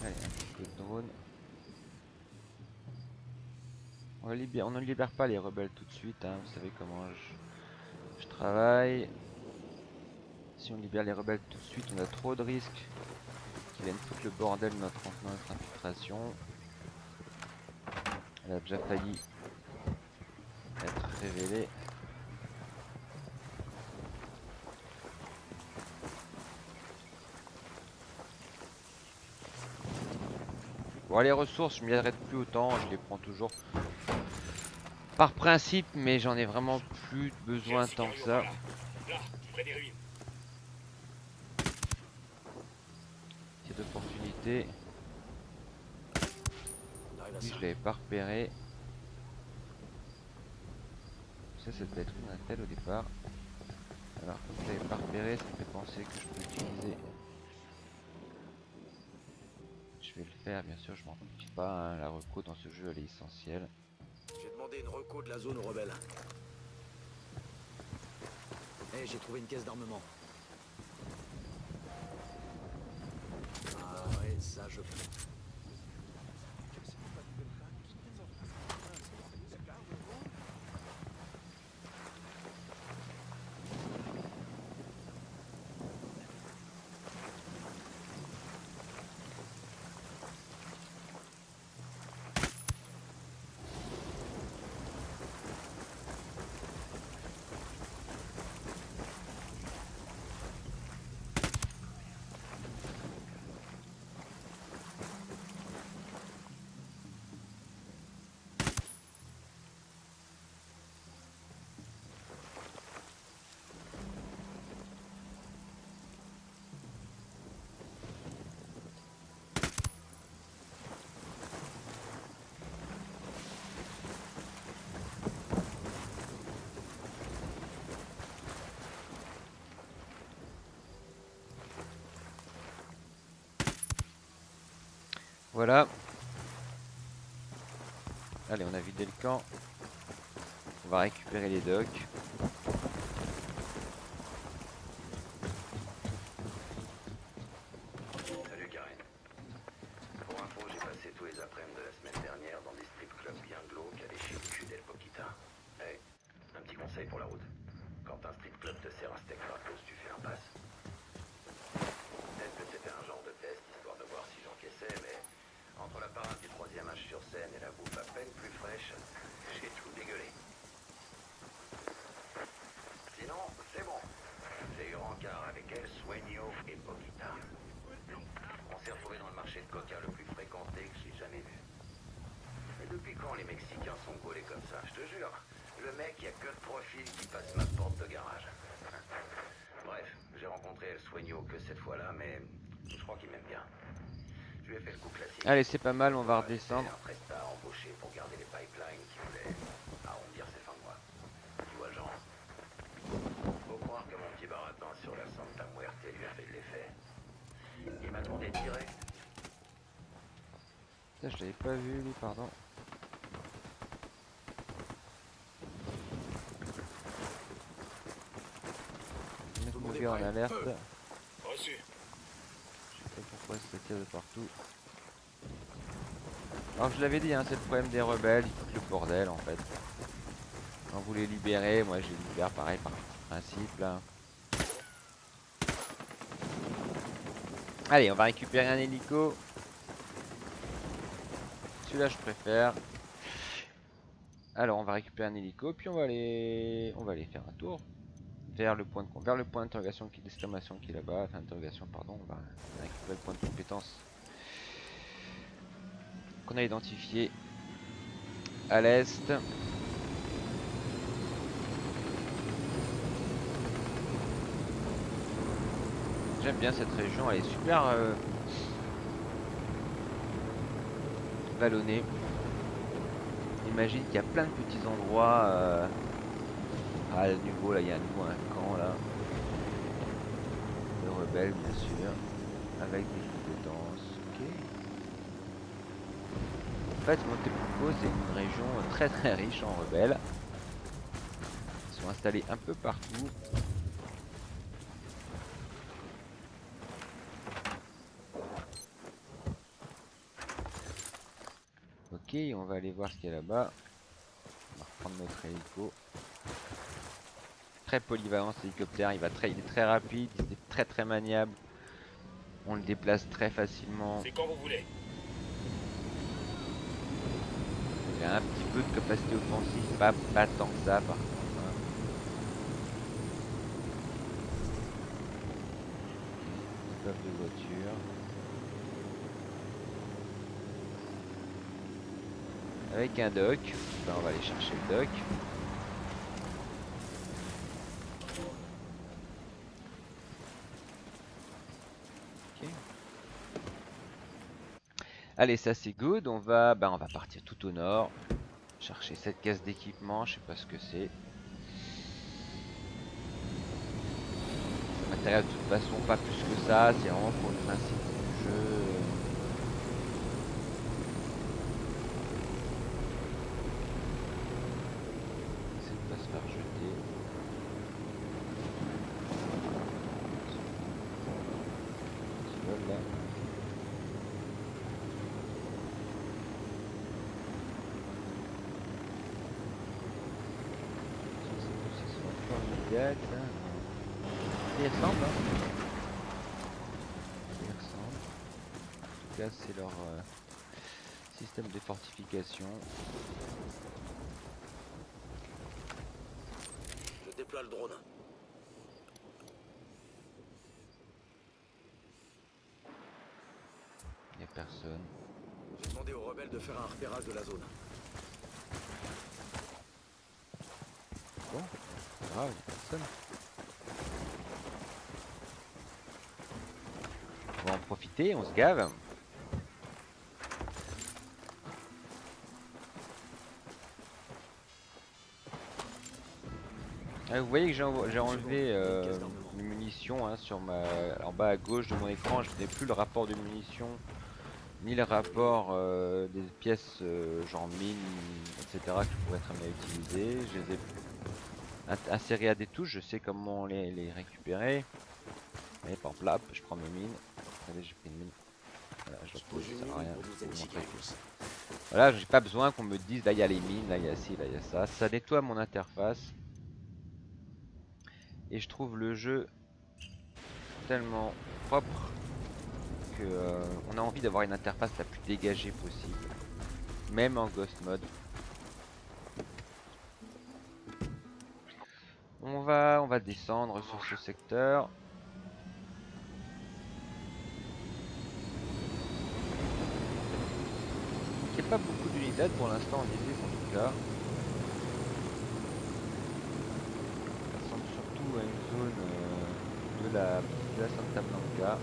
Allez, un petit peu de drone. On ne libère pas les rebelles tout de suite, hein. Vous savez comment je travaille. Si on libère les rebelles tout de suite, on a trop de risques qu'ils viennent foutre le bordel de notre infiltration. Elle a déjà failli être révélée. Bon, les ressources, je m'y arrête plus autant, je les prends toujours par principe, mais j'en ai vraiment plus besoin tant que ça. Là, près des ruines. C'est d'opportunité. On arrive à Lui, 5. je l'avais pas repéré. Ça devait être une attelle au départ. Alors, comme je l'avais pas repéré, ça me fait penser que je peux utiliser. Je vais le faire, bien sûr, je m'en fiche pas. Hein. La reco dans ce jeu, elle est essentielle. J'ai demandé une reco de la zone aux rebelles. Eh, j'ai trouvé une caisse d'armement. Ah ouais, ça je peux. Voilà. Allez, on a vidé le camp. On va récupérer les docks. Salut Karen. Pour info, j'ai passé tous les après-midi de la semaine dernière dans des strip clubs bien glauques à l'échelle du Del Poquita. Hey, un petit conseil pour la route. Quand un strip club te sert un steak gratos, tu fais l'impasse. Peut-être que c'était un genre de test, histoire de voir si j'encaissais, mais entre la parade du 3e âge sur scène et la bouffe à peine plus fraîche, j'ai tout dégueulé. Sinon, c'est bon. J'ai eu rencard avec El Sueño et Poquita. On s'est retrouvés dans le marché de coca le plus fréquenté que j'ai jamais vu. Mais depuis quand les Mexicains sont gaulés comme ça? Je te jure, le mec, y a que de profil qui passe ma porte de garage. Bref, j'ai rencontré El Sueño que cette fois-là, mais je crois qu'il m'aime bien. Je lui ai fait le coup classique. Allez, c'est pas mal, on va redescendre. Un prestat embauché pour garder les pipelines qui voulait arrondir ses fins de mois. Tu vois le genre. Faut croire que mon petit baratin sur la Santa Muerte lui a fait de l'effet. Il m'a demandé direct. Ça, je l'avais pas vu, lui, pardon. Mettre mon gars en alerte. Reçu. Je sais pas pourquoi ça tire de partout. Alors je l'avais dit, hein, c'est le problème des rebelles, ils foutent le bordel en fait. Quand vous les libérez, moi je les libère pareil par principe là. Allez, on va récupérer un hélico. Celui-là, je préfère. Alors, on va récupérer un hélico, puis on va aller faire un tour vers le point d'interrogation d'exclamation qui est là-bas. Enfin, interrogation, pardon. On va récupérer le point de compétence qu'on a identifié à l'est. J'aime bien cette région, elle est super vallonnée. Imagine qu'il y a plein de petits endroits. À nouveau, là, il y a à nouveau un camp là. De rebelles, bien sûr. Avec des compétences. Ok. En fait, Montepulco, c'est une région très très riche en rebelles. Ils sont installés un peu partout. Ok, on va aller voir ce qu'il y a là-bas. On va reprendre notre hélico. Très polyvalent cet hélicoptère, il est très rapide, il est très très maniable. On le déplace très facilement. C'est quand vous voulez. Il a un petit peu de capacité offensive, pas tant que ça par contre. Hein. Stop de voiture. Avec un dock, ben, on va aller chercher le dock. Ok. Allez, ça c'est good. On va partir tout au nord. Chercher cette caisse d'équipement, je sais pas ce que c'est. Ça m'intéresse de toute façon pas plus que ça. C'est vraiment pour le principe du jeu. Se faire jeter. Petit vol là. C'est soit fort immédiat, ça. Il ressemble, hein. Il ressemble. En tout cas, c'est leur système de fortification. Je déploie le drone. Il n'y a personne. J'ai demandé aux rebelles de faire un repérage de la zone. Bon, c'est grave, il n'y a personne. On va en profiter, on se gave. Ah, vous voyez que j'ai enlevé les munitions hein, en bas à gauche de mon écran. Je n'ai plus le rapport de munitions ni le rapport des pièces genre mines, etc. que je pourrais très bien utiliser. Je les ai insérées à des touches, je sais comment les récupérer. Et par exemple là, je prends mes mines. Attendez, j'ai pris une mine. Voilà, je la pose, ça sert à rien. Voilà, j'ai pas besoin qu'on me dise là il y a les mines, là il y a ci, là il y a ça. Ça nettoie mon interface. Et je trouve le jeu tellement propre que on a envie d'avoir une interface la plus dégagée possible, même en Ghost Mode. On va descendre sur ce secteur. Il n'y a pas beaucoup d'unités pour l'instant en visite en tout cas. Ça ressemble surtout à une zone de la Santa Blanca.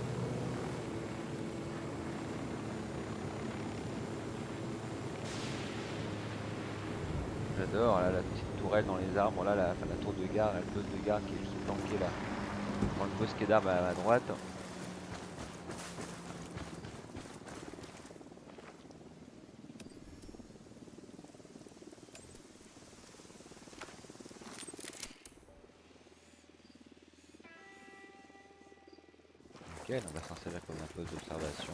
J'adore là, la petite tourelle dans les arbres, là, la tour de garde, le poste de garde qui est juste planqué là, dans le bosquet d'arbres à droite. Ok, donc on va s'en servir comme un poste d'observation.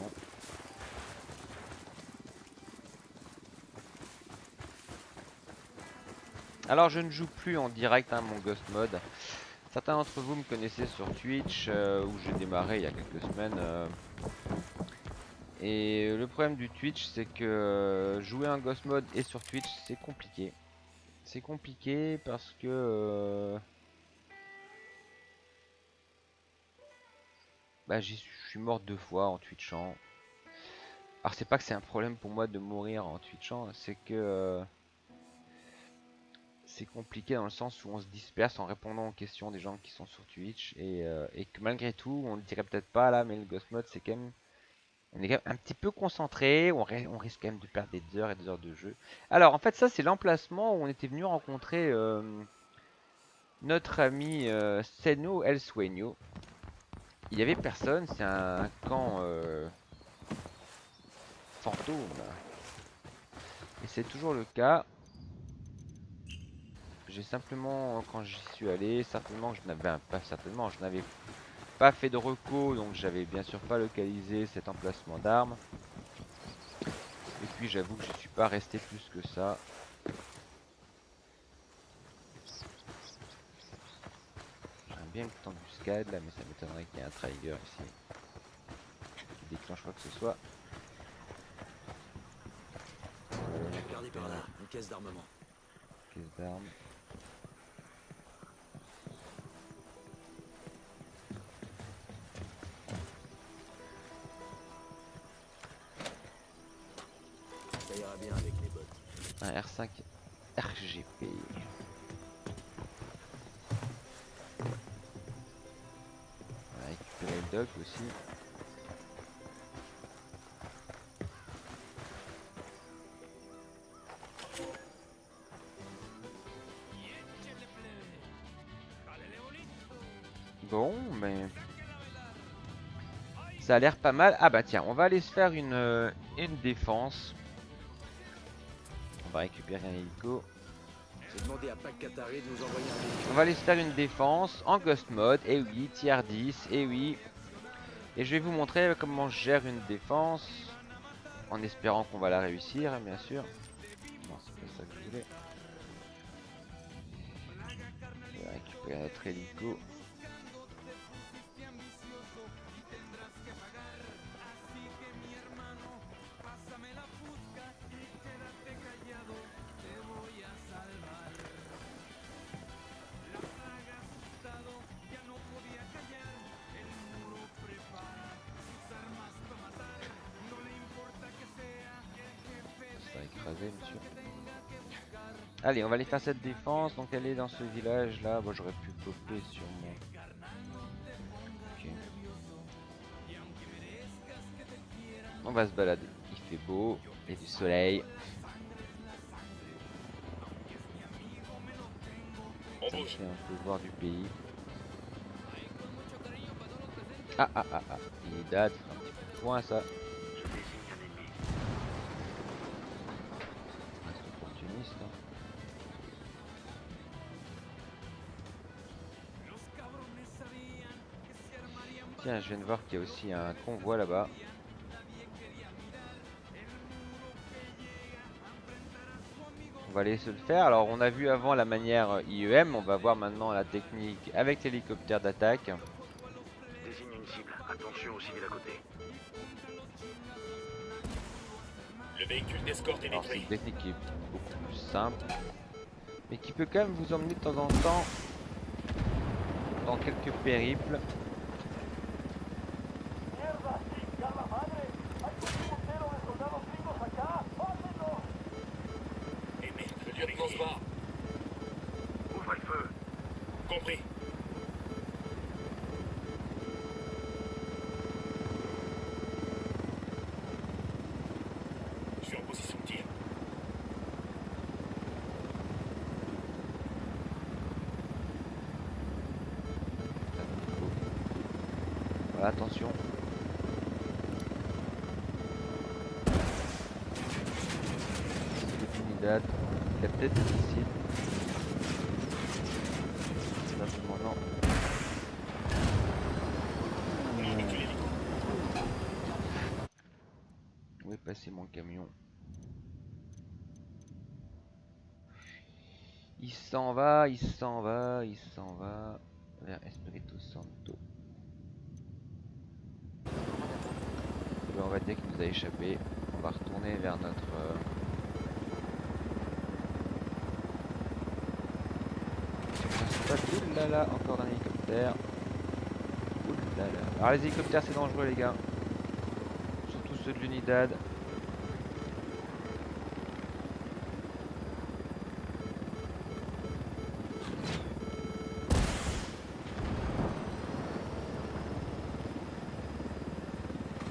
Alors je ne joue plus en direct mon Ghost Mode. Certains d'entre vous me connaissez sur Twitch où j'ai démarré il y a quelques semaines. Et le problème du Twitch, c'est que jouer un Ghost Mode et sur Twitch, c'est compliqué. C'est compliqué parce que bah, je suis mort 2 fois en Twitchant. Alors c'est pas que c'est un problème pour moi de mourir en Twitchant, c'est que c'est compliqué dans le sens où on se disperse en répondant aux questions des gens qui sont sur Twitch et que malgré tout, on le dirait peut-être pas là, mais le Ghost Mode c'est quand même, on est quand même un petit peu concentré, on risque quand même de perdre des heures et des heures de jeu. Alors en fait ça c'est l'emplacement où on était venu rencontrer notre ami Seno El Sueño. Il y avait personne, c'est un camp fantôme. Et c'est toujours le cas. J'ai simplement, quand j'y suis allé, certainement je n'avais pas certainement, je n'avais pas fait de reco, donc j'avais bien sûr pas localisé cet emplacement d'armes. Et puis j'avoue que je suis pas resté plus que ça. J'aime bien une petite embuscade là, mais ça m'étonnerait qu'il y ait un trigger ici qui déclenche quoi que ce soit. Regardez par là, une caisse d'armement. Caisse d'armes. Ça ira bien avec les bottes. Un R5 RGP. On va récupérer le dock aussi. Bon, mais ça a l'air pas mal. Ah bah tiens, on va aller se faire une défense. On va récupérer un hélico. J'ai demandé à Pac Katari de nous envoyer un véhicule. On va aller se faire une défense en Ghost Mode. Et oui, tier 10, et oui. Et je vais vous montrer comment je gère une défense. En espérant qu'on va la réussir, bien sûr. Non, c'est pas ça que je voulais. Je vais récupérer notre hélico. Monsieur. Allez, on va aller faire cette défense. Donc elle est dans ce village là. Bon, j'aurais pu popper sur mon. Okay. On va se balader. Il fait beau, il y a du soleil. On fait un peu voir du pays. Ah. Il date, un petit peu de point ça. Tiens, je viens de voir qu'il y a aussi un convoi là-bas. On va aller se le faire. Alors on a vu avant la manière IEM, on va voir maintenant la technique avec l'hélicoptère d'attaque. Désigne une cible, attention aux civils à côté. Le véhicule d'escorte est Alors c'est détruit. une technique qui est beaucoup plus simple, mais qui peut quand même vous emmener de temps en temps dans quelques périples. Et merde, le lieutenant se bat. Ouvrez le feu. Compris. Je suis en position de tir. Voilà, attention. Unidad, il y a peut-être des missiles. Simplement non. Où est passé mon camion? Il s'en va vers Espirito Santo. On va c'était qui nous a échappé. On va retourner vers notre... Ouh là là, encore un hélicoptère. Ouh là là. Alors les hélicoptères c'est dangereux les gars. Surtout ceux de l'Unidad.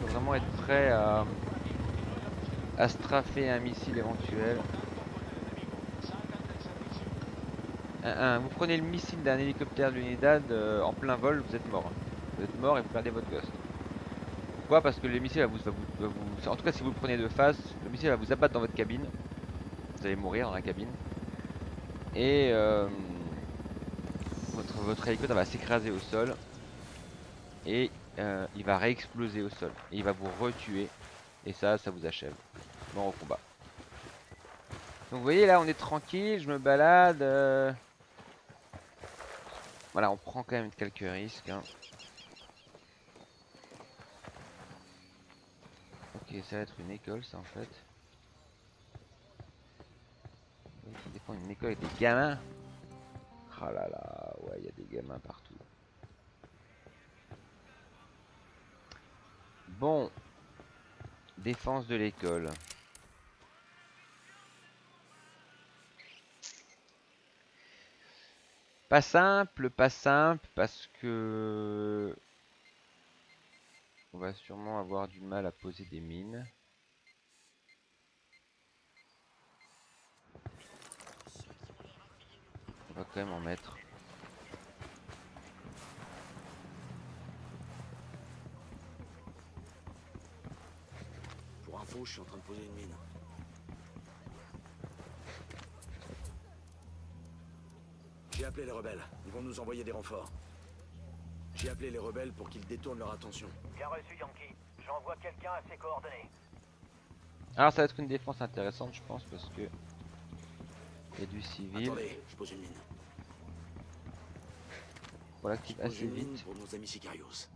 Faut vraiment être prêt à strafer un missile éventuel. Vous prenez le missile d'un hélicoptère de l'Unidad en plein vol, vous êtes mort. Vous êtes mort et vous perdez votre gosse. Pourquoi? Parce que le missile en tout cas si vous le prenez de face, le missile va vous abattre dans votre cabine. Vous allez mourir dans la cabine. Et votre hélicoptère va s'écraser au sol. Et il va réexploser au sol. Et il va vous retuer. Et ça vous achève. Mort au combat. Donc vous voyez là on est tranquille, je me balade. Voilà, on prend quand même quelques risques. Hein. Ok, ça va être une école ça en fait. On défend une école avec des gamins. Ah là là, ouais, il y a des gamins partout. Bon. Défense de l'école. Pas simple parce que on va sûrement avoir du mal à poser des mines. On va quand même en mettre. Pour info, je suis en train de poser une mine. J'ai appelé les rebelles. Ils vont nous envoyer des renforts. J'ai appelé les rebelles pour qu'ils détournent leur attention. Bien reçu, Yankee. J'envoie quelqu'un à ses coordonnées. Alors ça va être une défense intéressante je pense parce que il y a du civil. Attendez, je pose une mine. On l'active Je pose assez une mine vite. pour nos amis Sicarios.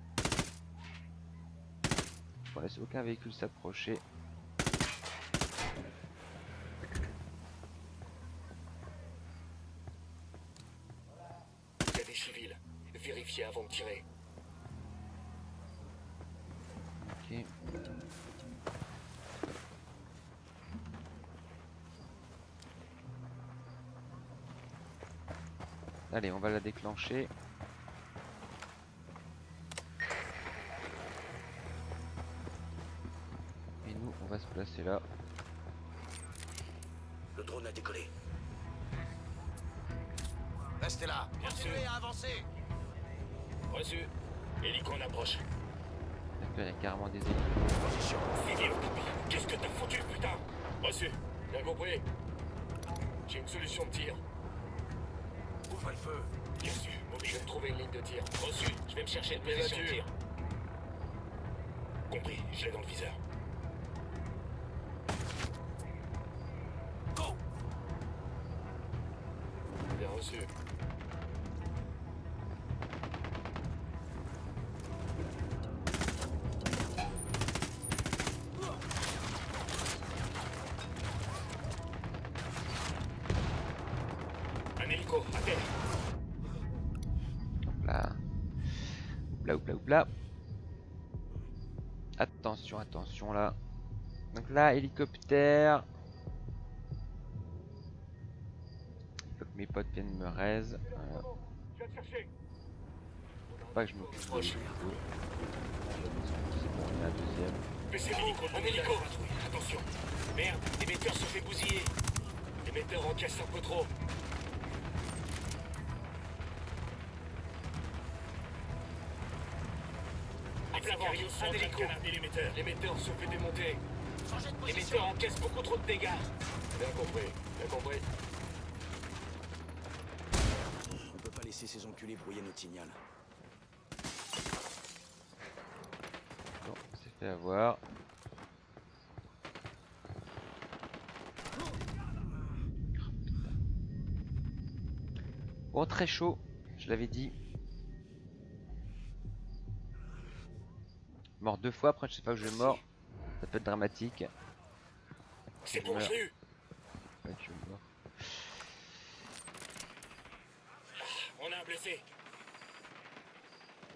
On laisse aucun véhicule s'approcher. Il y a des civils. Vérifiez avant de tirer. Ok. Allez, on va la déclencher. Et nous, on va se placer là. Le drone a décollé. Restez là. Continuez à avancer. Reçu. Hélico en approche. Donc là, il y a carrément des hélicos. Position. Civil occupé. Qu'est-ce que t'as foutu, putain? Reçu. Bien compris. J'ai une solution de tir. Ouvrez le feu. Bien sûr. Je vais me trouver une ligne de tir. Reçu. Je vais me chercher une position de tir. Compris. Je l'ai dans le viseur. Go. Bien reçu. Un hélico, à terre. Là. Oupla, oupla, oupla. Attention, attention là. Donc là, hélicoptère. Il faut que mes potes viennent me raise. Je viens te chercher. Faut pas que je m'occupe de Proche. l'hélico. C'est bon, il y en a un deuxième. Baissez l'hélico, mon hélico. Attention. Merde, l'émetteur se fait bousiller. L'émetteur encaisse un peu trop. Sicarios sont en train de canarder l'émetteur. L'émetteur se fait démonter. L'émetteur encaisse beaucoup trop de dégâts. Bien compris, bien compris. On peut pas laisser ces enculés brouiller notre signal. Bon, on s'est fait avoir. Bon, très chaud, je l'avais dit. Mort deux fois, après je sais pas où je vais mort. Ça peut être dramatique. C'est Je poursu. Ouais, tu meurs. On a un blessé.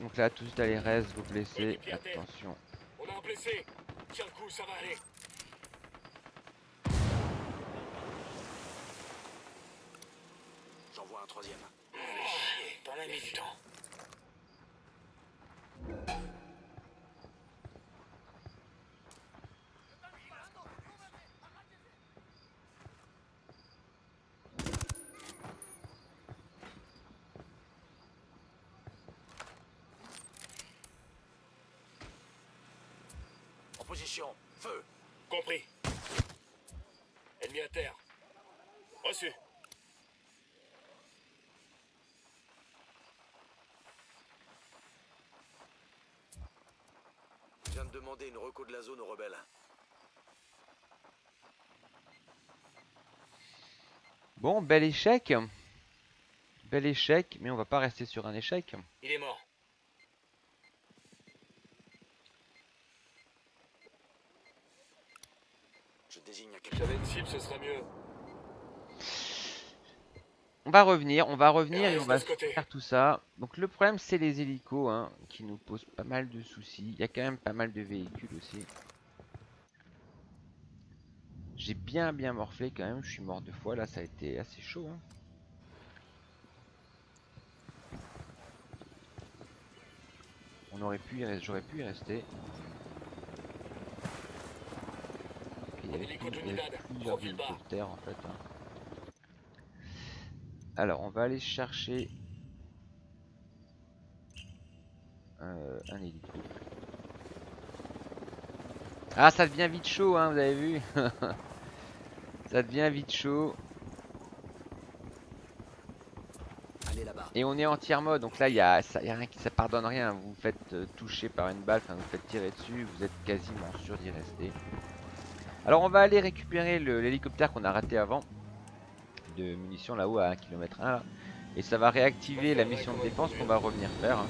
Donc là, tout de suite, allez, reste, vous blessés. Coéquipier à terre. Attention. On a un blessé. Tiens le coup, ça va aller. J'en vois un troisième. Chier, t'en as mis du temps. En position. Feu. Compris. Ennemi à terre. Reçu. Je viens de demander une reco de la zone aux rebelles. Bon, bel échec. Bel échec, mais on va pas rester sur un échec. Il est mort. Je désigne un Si capitaine. j'avais une cible, ce serait mieux. On va revenir et on Reste va de ce côté. faire tout ça. Donc le problème, c'est les hélicos, hein, qui nous posent pas mal de soucis. Il y a quand même pas mal de véhicules aussi. J'ai bien morflé quand même, je suis mort 2 fois, là ça a été assez chaud, hein. J'aurais pu y rester. Ok, il y avait Hélico plusieurs profil bas. hélicoptères en fait, hein. Alors on va aller chercher un hélico. Ah, ça devient vite chaud, hein, vous avez vu. Ça devient vite chaud. Allez là-bas. Et on est en tiers mode, donc là il y a rien qui, ça pardonne rien. Vous vous faites toucher par une balle, enfin vous faites tirer dessus, vous êtes quasiment sûr d'y rester. Alors on va aller récupérer l'hélicoptère qu'on a raté avant, de munitions là-haut à 1,1 km là. Et ça va réactiver la mission de défense qu'on va revenir faire, hein.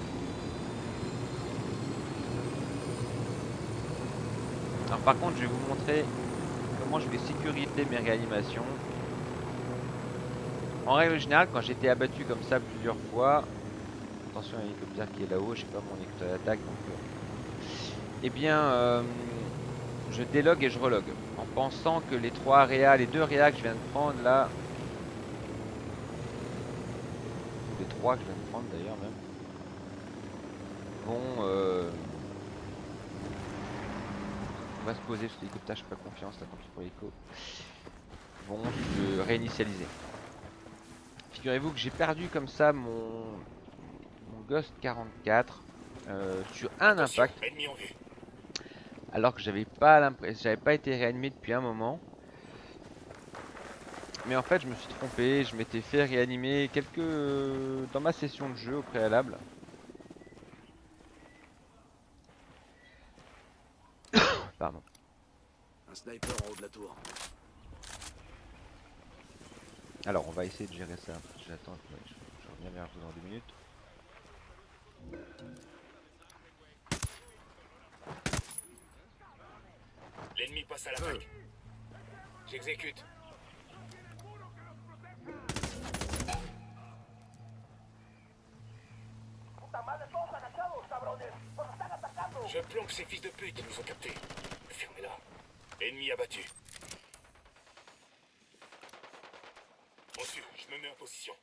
Alors par contre je vais vous montrer comment je vais sécuriser mes réanimations. En règle générale, quand j'ai été abattu comme ça plusieurs fois, attention à l'hélicoptère qui est là-haut, je sais pas mon hélicoptère d'attaque, donc eh bien je délogue et je relogue en pensant que les 2 réas que je viens de prendre là, les 3 que je viens de prendre d'ailleurs même, vont on va se poser sur l'hélicoptère, je n'ai pas confiance là, tant pis pour l'écho, vont se réinitialiser. Figurez-vous que j'ai perdu comme ça mon Ghost 44 sur un Attention, impact, ennemi en vue. alors que j'avais pas été réanimé depuis un moment. Mais en fait je me suis trompé, je m'étais fait réanimer dans ma session de jeu au préalable. Pardon. Un sniper en haut de la tour. Alors on va essayer de gérer ça. J'attends, ouais, je reviens vers vous dans 2 minutes. L'ennemi passe à l'attaque. J'exécute. Je planque ces fils de pute, ils nous ont captés. Fermez-la. Ennemi abattu. Reçu, je me mets en position.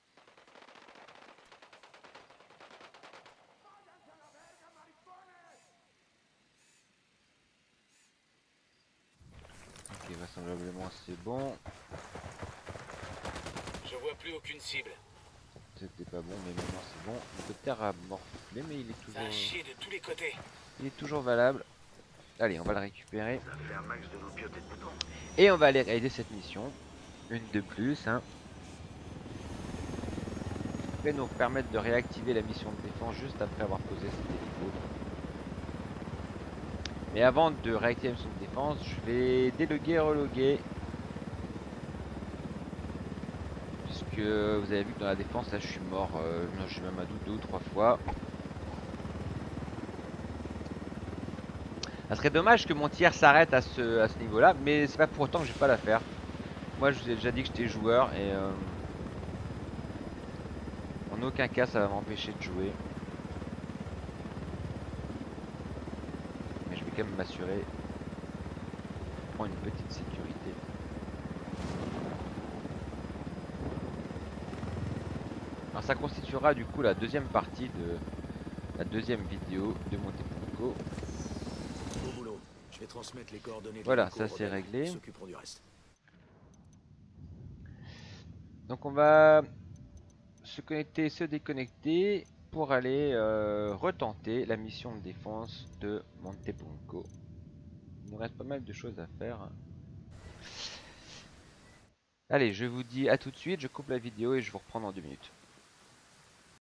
Ok, vraisemblablement c'est bon. Je vois plus aucune cible. C'était pas bon, mais maintenant c'est bon. L'hélicoptère a morflé, mais Ça a chié de tous les côtés. il est toujours valable. Allez, on va le récupérer. Ça fait un max de loupiote et de boutons. Et on va aller réaliser cette mission. Une de plus, hein. Ça va nous permettre de réactiver la mission de défense juste après avoir posé cet hélico. Mais avant de réactiver la mission de défense, je vais déloguer et reloguer. Puisque vous avez vu que dans la défense, là je suis mort, je suis même à 2 ou 3 fois. Ça serait dommage que mon tiers s'arrête à ce niveau-là, mais c'est pas pour autant que je vais pas la faire. Moi, je vous ai déjà dit que j'étais joueur et en aucun cas ça va m'empêcher de jouer. Mais je vais quand même m'assurer de prendre une petite sécurité. Alors ça constituera du coup la deuxième partie de la deuxième vidéo de Montepulco. Au boulot. Je vais transmettre les coordonnées de Voilà, l'hélico ça aux c'est rebelles. réglé. Ils s'occuperont du reste. Donc on va se connecter, se déconnecter pour aller retenter la mission de défense de Montepulco. Il nous reste pas mal de choses à faire. Allez, je vous dis à tout de suite, je coupe la vidéo et je vous reprends dans 2 minutes.